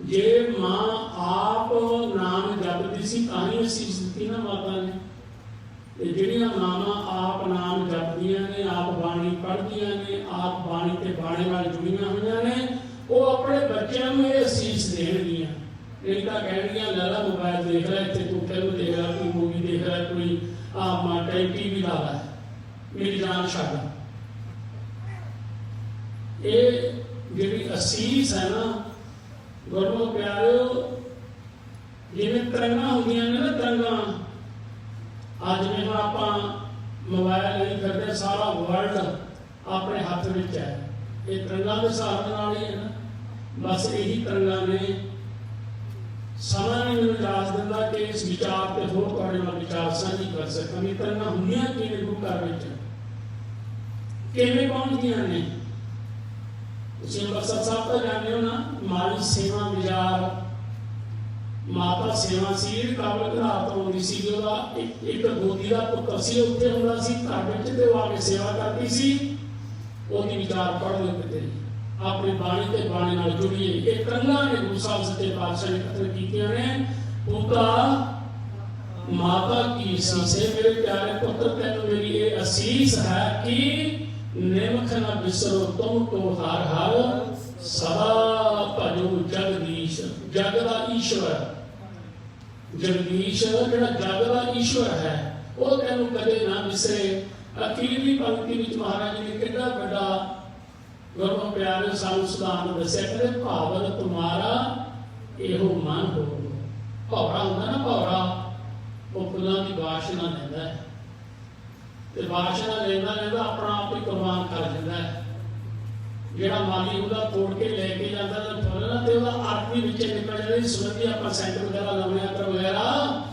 जे मां आप नाम जपदी सी तां ही असीस दी ना माता ने। ਜਿਹੜੀਆਂ ਮਾਵਾਂ ਆਪ ਨਾਮ ਜਪਦੀਆਂ ਨੇ, ਆਪ ਬਾਣੀ ਪੜ੍ਹਦੀਆਂ ਨੇ, ਆਪ ਬਾਣੀ ਤੇ ਬਾਣੇ ਨਾਲ ਜੁੜੀਆਂ ਹੋਈਆਂ ਨੇ, ਉਹ ਆਪਣੇ ਬੱਚਿਆਂ ਨੂੰ ਇਹ ਅਸੀਸ ਦੇਣਗੀਆਂ। ਨਹੀਂ ਤਾਂ ਕਹਿਣਗੀਆਂ ਲੈ ਲਾ ਮੋਬਾਈਲ ਦੇਖ ਲੈ, ਇੱਥੇ ਤੂੰ ਫਿਲਮ ਦੇਖ ਲੈ, ਕੋਈ ਮੂਵੀ ਦੇਖ ਲੈ, ਕੋਈ ਟੀਵੀ ਲਾ ਲੈ, ਮੇਰੀ ਜਾਨ ਛੱਡ। ਇਹ ਜਿਹੜੀ ਅਸੀਸ ਹੈ ਨਾ ਗੁਰੂ ਪਿਆਰਿਓ, ਜਿਵੇਂ ਤਰੰਗਾਂ ਹੁੰਦੀਆਂ ਨੇ ਨਾ, ਤਰੰਗਾਂ ਅੱਜ ਜਿਵੇਂ ਆਪਾਂ ਮੋਬਾਈਲ ਨਹੀਂ ਕਰਦੇ, ਸਾਰਾ ਵਰਲਡ ਆਪਣੇ ਹੱਥ ਵਿੱਚ ਹੈ। ਇਹ ਤਰੰਗਾਂ ਦੇ ਹਿਸਾਬ ਨਾਲ ਹੀ ਹੈ ਨਾ। ਬਸ ਇਹੀ ਤਰੰਗਾਂ ਨੇ। ਸਮਾਂ ਨਹੀਂ ਮੈਨੂੰ ਇਜਾਜ਼ਤ ਦਿੰਦਾ ਕਿ ਇਸ ਵਿਚਾਰ ਤੇ ਹੋਰ ਤੁਹਾਡੇ ਨਾਲ ਵਿਚਾਰ ਸਾਂਝੀ ਕਰ ਸਕਾਂ। ਇਹ ਤਰੰਗਾਂ ਹੁੰਦੀਆਂ ਕਿਵੇਂ ਗੁਰੂ ਘਰ ਵਿੱਚ, ਕਿਵੇਂ ਪਹੁੰਚਦੀਆਂ ਨੇ। ਤੁਸੀਂ ਅੰਮ੍ਰਿਤਸਰ ਸਾਹਿਬ ਤਾਂ ਜਾਣਦੇ ਹੋ ਨਾ, ਮਾਲੀ ਸੇਵਾ ਬਾਜ਼ਾਰ ਮਾਤਾ ਸੇਵਾ ਸੀ, ਕਾਬਲ ਘਰ ਤੋਂ ਆਉਂਦੀ ਸੀ। ਉਹਦਾ ਇੱਕ ਗੋਦੀ ਦਾ ਪੁੱਤਰ ਸੀ, ਉੱਥੇ ਹੁੰਦਾ ਸੀ ਘਰ ਵਿੱਚ, ਤੇ ਉਹ ਆ ਕੇ ਸੇਵਾ ਕਰਦੀ ਸੀ। ਉਹਦੀ ਵਿਚਾਰ ਪੜ੍ਹ ਲਓ ਕਿਤੇ, ਆਪਣੀ ਬਾਣੀ ਤੇ ਬਾਣੀ ਨਾਲ ਜੁੜੀਏ। ਇਹ ਤਰੰਗਾਂ ਨੇ ਗੁਰੂ ਸਾਹਿਬ ਸੱਚੇ ਪਾਤਸ਼ਾਹ ਨੇ ਕਥਨ ਕੀਤੀਆਂ ਨੇ। ਪੁੱਤਾ ਮਾਤਾ ਕੀ ਅਸੀਸ ਹੈ, ਮੇਰੇ ਪਿਆਰੇ ਪੁੱਤਰ, ਤੈਨੂੰ ਮੇਰੀ ਇਹ ਅਸੀਸ ਹੈ ਕਿ ਨਿਮਖ ਨਾ ਬਿਸਰੋ ਤੁਮ ਕੋ ਹਰ ਹਰ ਸਦਾ ਭਜੋ ਜਗਦੀਸ਼। ਜਗ ਦਾ ਈਸ਼ਵਰ जगदीश ਜਿਹੜਾ ਜਗ ਦਾ ਈਸ਼ਵਰ ਹੈ, ਉਹ ਤੈਨੂੰ ਕਦੇ ਨਾ ਵਿਸਰੇ। ਅਖੀਰਲੀ ਪੰਕਤੀ ਵਿੱਚ ਮਹਾਰਾਜ ਜੀ ਨੇ ਕਿੰਨਾ ਵੱਡਾ ਗੁਰੂ ਪਿਆਰੇ ਸਾਨੂੰ ਸਿਧਾਂਤ ਦੱਸਿਆ। ਕਹਿੰਦੇ ਭਾਵਨ ਤੁਮਾਰਾ ਇਹੋ ਮਨ ਹੋ। ਭੌਰਾ ਹੁੰਦਾ ਨਾ, ਭੌਰਾ ਉਹ ਫੁੱਲਾਂ ਦੀ ਵਾਸ਼ਨਾ ਲੈਂਦਾ ਹੈ, ਤੇ ਵਾਸ਼ਨਾ ਲੈਂਦਾ ਲੈਂਦਾ ਆਪਣਾ ਆਪ ਹੀ ਕੁਰਬਾਨ ਕਰ ਦਿੰਦਾ ਹੈ। ਜਿਹੜਾ ਮਾਲੀ ਉਹਦਾ ਤੋੜ ਕੇ ਲੈ ਕੇ ਜਾਂਦਾ ਤਾਂ ਫੁੱਲ ਨਾ, ਤੇ ਉਹਦਾ ਅੱਗ ਵੀ ਵਿੱਚ ਨਿਕਲ ਜਾਂਦਾ। ਸੁਗੰਧੀ ਆਪਾਂ ਸੈਂਟ ਵਗੈਰਾ ਲਾਉਂਦੇ ਆ, ਅਤਰ ਵਗੈਰਾ,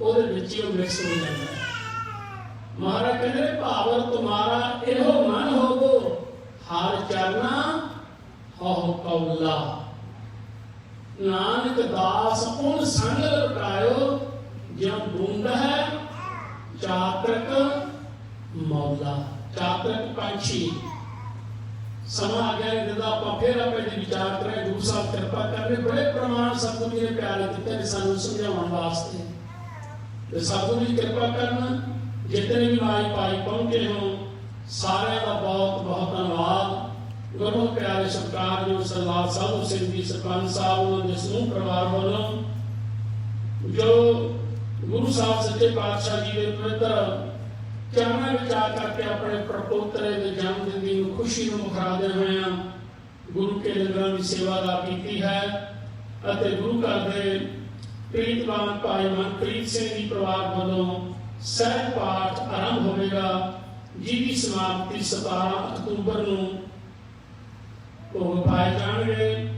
ਉਹਦੇ ਵਿੱਚ ਹੀ ਉਹ ਮਿਕਸ ਹੋ ਜਾਂਦਾ ਹੈ। ਮਹਾਰਾਜ ਕਹਿੰਦੇ ਭਾਵਰ ਤੁਮਾਰਾ ਇਹੋ ਮਨ ਹੋਵੋ, ਹਰ ਚਰਨਾ ਹੋ ਕੌਲਾ। ਨਾਨਕ ਦਾਸ ਉਨ ਸੰਗ ਲਟਾਇਓ, ਜਿਉ ਬੂੰਦ ਹੈ ਚਾਤਕ ਮੌਲਾ। ਚਾਤਕ ਪੰਛੀ। ਸਮਾਂ ਆ ਗਿਆ ਜਦੋਂ ਆਪਾਂ ਫਿਰ ਆਪਣੇ ਦੀ ਵਿਚਾਰ ਕਰਾਂਗੇ। ਗੁਰੂ ਸਾਹਿਬ ਕਿਰਪਾ ਕਰਨੇ, ਬੜੇ ਪ੍ਰਮਾਣ ਸਤਿਗੁਰੂ ਜੀ ਨੇ ਪਿਆਰੇ ਦਿੱਤੇ ਨੇ ਸਾਨੂੰ ਸਮਝਾਉਣ ਵਾਸਤੇ। ਤੇ ਸਤਿਗੁਰੂ ਜੀ ਕਿਰਪਾ ਕਰਨ, ਜਿਤਨੇ ਵੀ ਭਾਈ ਪਹੁੰਚੇ ਹੋ, ਸਾਰਿਆਂ ਦਾ ਬਹੁਤ ਬਹੁਤ ਧੰਨਵਾਦ। ਗੁਰੂ ਪਿਆਰੇ ਸਤਿਕਾਰਯੋਗ ਸਰਦਾਰ ਸਾਧੂ ਸਿੰਘ ਜੀ ਸਰਪੰਚ ਸਾਹਿਬ, ਉਹਨਾਂ ਦੇ ਸਮੂਹ ਪਰਿਵਾਰ ਵੱਲੋਂ ਜੋ ਗੁਰੂ ਸਾਹਿਬ ਸੱਚੇ ਪਾਤਸ਼ਾਹ ਜੀ ਦੇ ਪਵਿੱਤਰ ਚਰਨਾਂ ਵਿੱਚ ਆ ਕਰਕੇ ਆਪਣੇ ਪ੍ਰਪੋਤਰੇ ਦੇ ਜਨਮ ਦਿਨ ਦੀ ਖੁਸ਼ੀ ਨੂੰ ਮੁਖਰਾਉਂਦੇ ਹੋਇਆਂ ਗੁਰੂ ਕੇ ਲੰਗਰਾਂ ਦੀ ਸੇਵਾ ਦਾ ਕੀਤੀ ਹੈ। ਅਤੇ ਗੁਰੂ ਘਰ ਦੇ ਪ੍ਰੀਤਵਾਨ ਭਾਈ ਮਨਪ੍ਰੀਤ ਸਿੰਘ ਜੀ ਪਰਿਵਾਰ ਵੱਲੋਂ ਸਹਿਜ ਪਾਠ ਆਰੰਭ ਹੋਵੇਗਾ, ਜਿਹਦੀ ਸਮਾਪਤੀ 17 ਅਕਤੂਬਰ ਨੂੰ ਉਹ ਪਾਏ ਜਾਣਗੇ।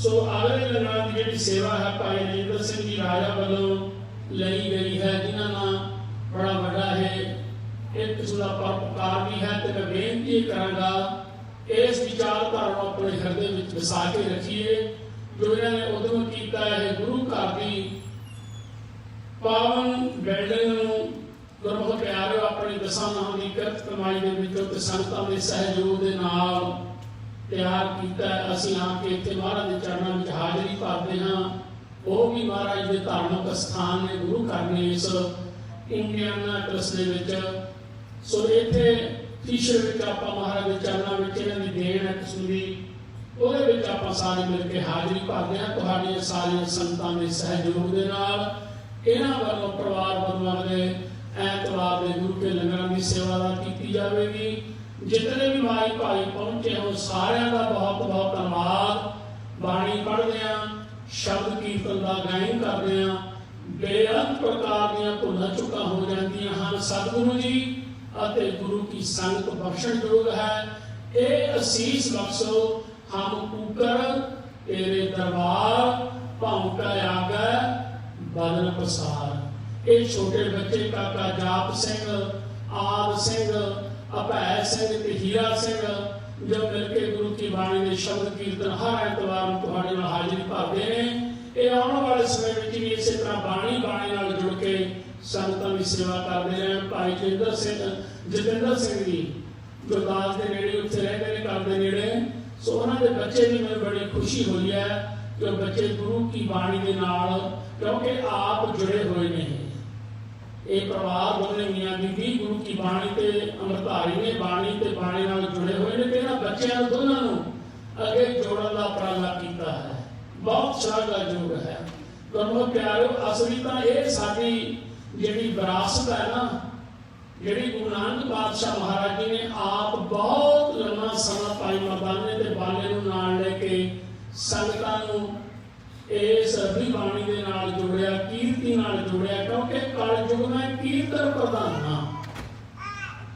ਸੋ ਅਗਲੇ ਲੰਗਰਾਂ ਦੀ ਜਿਹੜੀ ਸੇਵਾ ਹੈ ਭਾਈ ਰਜਿੰਦਰ ਸਿੰਘ ਜੀ ਰਾਜਾ ਵੱਲੋਂ ਲਈ ਗਈ ਹੈ, ਜਿਨ੍ਹਾਂ ਨਾਲ ਬੜਾ ਵੱਡਾ ਹੈ एक किस्म का परोपकार भी है। तो मैं बेनती करांगा इस विचारधारा को अपने हृदय में वसा के रखिए, जो इन्होंने उद्यम किया है गुरु घर की पावन बिल्डिंग गुरमुख प्यारे अपने दसां नाम की किरत कमाई के विचों ते संगतां दे सहयोग दे नाल तैयार किया। असीं आके इत्थे महाराज दे चरणों में हाजरी भरते हाँ। वो भी महाराज के धार्मिक स्थान ने, गुरु घर ने इस इंडियन ट्रस्ट दे। सो इत्थे तीसरे विच आपां महाराज दे चरणों में इन्हां दी देन है किस्म दी ਉਹਦੇ ਵਿੱਚ ਆਪਾਂ ਸਾਰੇ ਮਿਲ ਕੇ ਹਾਜ਼ਰੀ ਭਰਦੇ ਹਾਂ ਤੁਹਾਡੀਆਂ ਸਾਰੀਆਂ ਸੰਗਤਾਂ ਦੇ ਸਹਿਯੋਗ ਦੇ ਨਾਲ। ਇਹਨਾਂ ਵੱਲੋਂ ਪਰਿਵਾਰ ਵੱਲੋਂ ਅਗਲੇ ਐਤਵਾਰ ਦੇ ਗੁਰੂ ਕੇ ਲੰਗਰਾਂ ਦੀ ਸੇਵਾ ਦਾ ਕੀਤੀ ਜਾਵੇਗੀ। ਜਿਤਨੇ ਵੀ ਮਾਈ ਭਾਈ ਪਹੁੰਚੇ ਹੋ ਸਾਰਿਆਂ ਦਾ ਬਹੁਤ ਬਹੁਤ ਧੰਨਵਾਦ। ਬਾਣੀ ਪੜ੍ਹਦੇ ਹਾਂ, ਸ਼ਬਦ ਕੀਰਤਨ ਦਾ ਗਾਇਨ ਕਰਦੇ ਹਾਂ, ਬੇਅੰਤ ਪ੍ਰਕਾਰ ਦੀਆਂ ਭੁੱਲਾਂ ਚੁੱਕਾਂ ਹੋ ਜਾਂਦੀਆਂ ਹਨ। ਸਤਿਗੁਰੂ ਜੀ ਅਤੇ ਗੁਰੂ ਕੀ ਸੰਗਤ ਬਖਸ਼ਣ ਯੋਗ ਹੈ। ਇਹ ਅਸੀਸ ਬਖਸ਼ੋ ਹਮ ਕੂਕਰ ਤੇਰੇ ਦਰਬਾਰ ਭੌਂਕਾ ਆਗੈ ਬਦਨ ਪ੍ਰਸਾਰ। ਇਹ ਛੋਟੇ ਬੱਚੇ ਕਾਕਾ ਜਾਪ ਸਿੰਘ, ਆਦ ਸਿੰਘ, ਅਭੈ ਸਿੰਘ ਤੇ ਹੀਰਾ ਸਿੰਘ ਜੋ ਮਿਲ ਕੇ ਗੁਰੂ ਕੀ ਬਾਣੀ ਦੇ ਸ਼ਬਦ ਕੀਰਤਨ ਹਰ ਐਤਵਾਰ ਨੂੰ ਤੁਹਾਡੇ ਨਾਲ ਹਾਜ਼ਰੀ ਭਰਦੇ ਨੇ। ਇਹ ਆਉਣ ਵਾਲੇ ਸਮੇਂ ਵਿੱਚ ਵੀ ਇਸੇ ਤਰ੍ਹਾਂ ਬਾਣੀ ਨਾਲ ਜੁੜ ਕੇ ਸੰਗਤਾਂ ਦੀ ਸੇਵਾ ਕਰਦੇ ਰਹਿਣ। ਭਾਈ ਜਤਿੰਦਰ ਸਿੰਘ ਜੀ ਗੁਰਦਾਸ ਦੇ ਨੇੜੇ ਉੱਥੇ ਰਹਿੰਦੇ ਨੇ, ਘਰ ਦੇ ਨੇੜੇ। ਸੋ ਉਹਨਾਂ ਦੇ ਬੱਚੇ ਵੀ ਮੈਨੂੰ ਬੜੀ ਖੁਸ਼ੀ ਹੋਈ ਹੈ ਕਿ ਬੱਚੇ ਗੁਰੂ ਕੀ ਬਾਣੀ ਦੇ ਨਾਲ, ਕਿਉਂਕਿ ਆਪ ਜੁੜੇ ਹੋਏ ਨੇ। ਇਹ ਪਰਿਵਾਰ ਦੋਨੇ ਮੀਆਂ ਬੀਬੀ ਗੁਰੂ ਕੀ ਬਾਣੀ ਤੇ ਅੰਮ੍ਰਿਤਧਾਰੀ ਨੇ, ਬਾਣੀ ਤੇ ਬਾਣੀ ਨਾਲ ਜੁੜੇ ਹੋਏ ਨੇ ਤੇ ਇਹਨਾਂ ਬੱਚਿਆਂ ਦੋਨਾਂ ਨੂੰ ਅੱਗੇ ਜੋੜਨ ਦਾ ਉਪਰਾਲਾ ਕੀਤਾ ਹੈ। ਬਹੁਤ ਸ਼ਲਾਘਾਯੋਗ ਹੈ। ਤੁਹਾਨੂੰ ਪਿਆਰਿਓ, ਅਸਲੀ ਤਾਂ ਇਹ ਸਾਡੀ ਜਿਹੜੀ ਵਿਰਾਸਤ ਹੈ ਨਾ, ਜਿਹੜੀ ਗੁਰੂ ਨਾਨਕ ਪਾਤਸ਼ਾਹ ਮਹਾਰਾਜ ਜੀ ਨੇ ਆਪ ਬਹੁਤ ਲੰਮਾ ਸਮਾਂ ਭਾਈ ਮਰਦਾਨੇ ਤੇ ਬਾਲੇ ਨੂੰ ਨਾਲ ਲੈ ਕੇ ਸੰਗਤਾਂ ਨੂੰ ਇਸ ਰੱਬੀ ਬਾਣੀ ਦੇ ਨਾਲ ਜੋੜਿਆ, ਕੀਰਤੀ ਨਾਲ ਜੋੜਿਆ। ਕਿਉਂਕਿ ਕਲਯੁਗ ਮੈਂ ਕੀਰਤਨ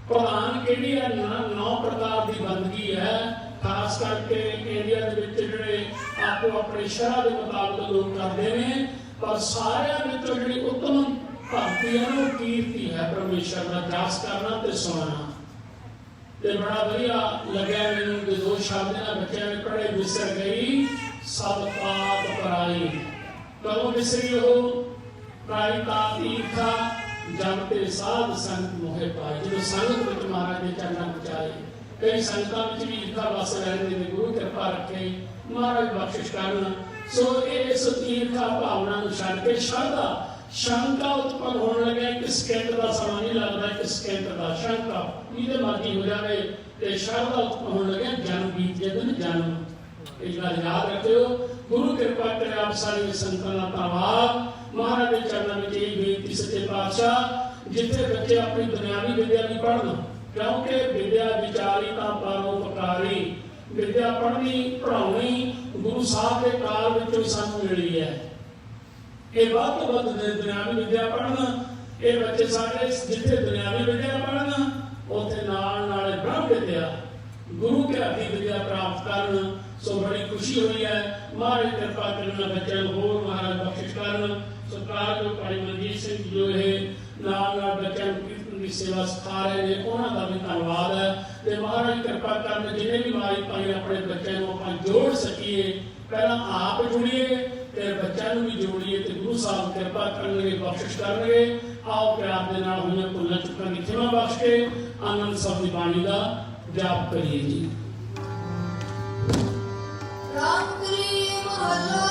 ਪ੍ਰਧਾਨ ਕਿਹੜੀ ਹੈ? 9 ਪ੍ਰਕਾਰ ਦੀ ਬੰਦਗੀ ਹੈ। ਖਾਸ ਕਰਕੇ ਇੰਡੀਆ ਦੇ ਵਿੱਚ ਜਿਹੜੇ ਆਪੋ ਆਪਣੇ ਸ਼ਰ੍ਹਾ ਦੇ ਮੁਤਾਬਕ ਲੋਕ ਕਰਦੇ ਨੇ, ਪਰ ਸਾਰਿਆਂ ਵਿੱਚੋਂ ਜਿਹੜੀ ਉੱਤਮ ਭਗਤੀ ਹੈ ਉਹ ਕੀਰਤੀ ਹੈ, ਪਰਮੇਸ਼ਰ ਦਾ ਜਾਸ ਕਰਨਾ ਤੇ ਸੁਣਨਾ। ਤੇ ਬੜਾ ਵਧੀਆ ਲੱਗਿਆ ਮੈਨੂੰ ਕਿ 2 ਸ਼ਬਦ ਇਹਨਾਂ ਬੱਚਿਆਂ ਨੇ ਪੜ੍ਹੇ, ਵਿਸਰ ਗਈ ਸਭ ਪਾਪ ਪਰਾਈ। ਕਦੋਂ ਵਿਸਰੀ ਉਹ? ਪਰਾਈ ਤਾਂ ਈਰਖਾ ਜਦ ਤੇ ਸਾਧ ਸੰਤ ਮੋਹਿ ਪਾਏ। ਜਦੋਂ ਸੰਗਤ ਵਿੱਚ ਮਹਾਰਾਜ ਦੇ ਚਰਨਾਂ ਵਿੱਚ ਆਏ, ਕਈ ਸੰਗਤਾਂ ਵਿੱਚ ਵੀ ਈਰਖਾ ਵਸ ਰਹਿੰਦੇ ਨੇ। ਗੁਰੂ ਕਿਰਪਾ ਰੱਖੇ, ਮਹਾਰਾਜ ਬਖਸ਼ਿਸ਼ ਕਰਨ। ਸੋ ਇਸ ਈਰਖਾ ਭਾਵਨਾ ਨੂੰ ਛੱਡ ਕੇ ਸ਼ਰਧਾ, ਸ਼ੰਕਾ ਉਤਪੰਨ ਹੋਣ ਲੱਗਿਆ। ਇੱਕ ਸਕਿੰਟ ਦਾ ਸਮਾਂ ਨਹੀਂ ਲੱਗਦਾ, ਇੱਕ ਸਕਿੰਟ ਦਾ ਸ਼ੰਕਾ ਜਿਹਦੇ ਮਰਜ਼ੀ ਹੋ ਜਾਵੇ ਤੇ ਸ਼ਰਧਾ ਉਤਪੰਨ ਹੋਣ ਲੱਗਿਆ। ਜਨਮ ਬੀਤ ਜਾਂਦੇ, ਜਨਮ। ਇਹ ਗੱਲ ਯਾਦ ਰੱਖਿਓ। ਗੁਰੂ ਕਿਰਪਾ ਕਰੇ ਆਪ ਸਾਰੀਆਂ ਸੰਗਤਾਂ ਦਾ ਧੰਨਵਾਦ। ਮਹਾਰਾਜ ਦੇ ਚਰਨਾਂ ਵਿੱਚ ਇਹ ਬੇਨਤੀ ਸੱਚੇ ਪਾਤਸ਼ਾਹ, ਜਿੱਥੇ ਬੱਚੇ ਆਪਣੀ ਦੁਨਿਆਵੀ ਵਿਦਿਆ ਵੀ ਪੜ੍ਹਨ, ਕਿਉਂਕਿ ਵਿਦਿਆ ਵਿਚਾਰੀ ਤਾਂ ਪਰਉਪਕਾਰੀ। ਵਿਦਿਆ ਪੜ੍ਹਨੀ ਪੜ੍ਹਾਉਣੀ ਗੁਰੂ ਸਾਹਿਬ ਦੇ ਕਾਲ ਵਿੱਚੋਂ ਸਾਨੂੰ ਮਿਲੀ ਹੈ। ਇਹ ਵੱਧ ਤੋਂ ਵੱਧ ਦੁਨਿਆਵੀ ਵਿਦਿਆ ਪੜ੍ਹਨ। ਇਹ ਬੱਚੇ ਸਾਡੇ ਜਿੱਥੇ ਦੁਨਿਆਵੀ ਵਿਦਿਆ ਪੜ੍ਹਨ, ਉੱਥੇ ਨਾਲ ਬ੍ਰਹਮ ਵਿਦਿਆ, ਗੁਰੂ ਘਰ ਦੀ ਵਿਦਿਆ ਪ੍ਰਾਪਤ ਕਰਨ। ਸੋ ਬੜੀ ਖੁਸ਼ੀ ਹੋਈ ਹੈ। ਮਹਾਰਾਜ ਕਿਰਪਾ ਕਰਨ, ਬੱਚਿਆਂ ਨੂੰ ਹੋਰ ਮਹਾਰਾਜ ਬਖਸ਼ਿਸ਼ ਕਰਨ। ਸਰਕਾਰ ਜੋ ਭਾਈ ਮਨਜੀਤ ਸਿੰਘ ਜੋ ਇਹ ਨਾਲ ਬੱਚਿਆਂ ਨੂੰ ਕੀਰਤਨ ਦੀ ਸੇਵਾ ਸਿਖਾ ਰਹੇ ਨੇ, ਉਹਨਾਂ ਦਾ ਵੀ ਧੰਨਵਾਦ ਹੈ। ਤੇ ਮਹਾਰਾਜ ਕਿਰਪਾ ਕਰਨ, ਜਿੰਨੇ ਵੀ ਮਾਈ ਭਾਈ ਆਪਣੇ ਬੱਚਿਆਂ ਨੂੰ ਆਪਾਂ ਜੋੜ ਸਕੀਏ, ਪਹਿਲਾਂ ਆਪ ਜੁੜੀਏ ਤੇ ਬੱਚਿਆਂ ਨੂੰ ਵੀ ਜੋੜੀਏ ਤੇ ਗੁਰੂ ਸਾਹਿਬ ਕਿਰਪਾ ਕਰਨਗੇ, ਬਖਸ਼ਿਸ਼ ਕਰਨਗੇ। ਆਓ ਪਿਆਰ ਦੇ ਨਾਲ ਹੋਈਆਂ ਭੁੱਲਾਂ ਚੁੱਕਾਂ ਦੀ ਖਿਮਾ ਬਖਸ਼ ਕੇ ਆਨੰਦ ਸਾਹਿਬ ਦੀ ਬਾਣੀ ਦਾ ਜਾਪ ਕਰੀਏ ਜੀ। ਰਾਮ ਕਰੀ ਮਹਲਾ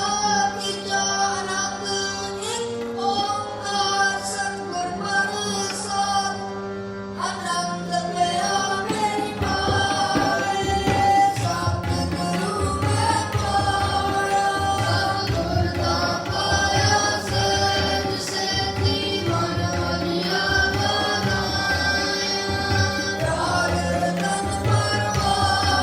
ਤੀਜਾ। ਆਨੰਦ ਇੱਕ ਓੰਕਾਰ ਸਤਿਗੁਰ ਪ੍ਰਸਾਦਿ। ਆਨੰਦ ਪਿਆ ਮੇਰੀ ਪਾਏ, ਸਤਿਗੁਰੂ ਮੈਂ ਪਾਇਆ। ਸਤਿਗੁਰ ਦਾ ਪਾਇਆ ਸਹਿਜ ਸੇਤੀ, ਮਨ ਹਰਿਆ ਗਾਇਆ। ਰਾਜ ਰਤਨ ਪਰਵਾਰ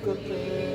ਤੇ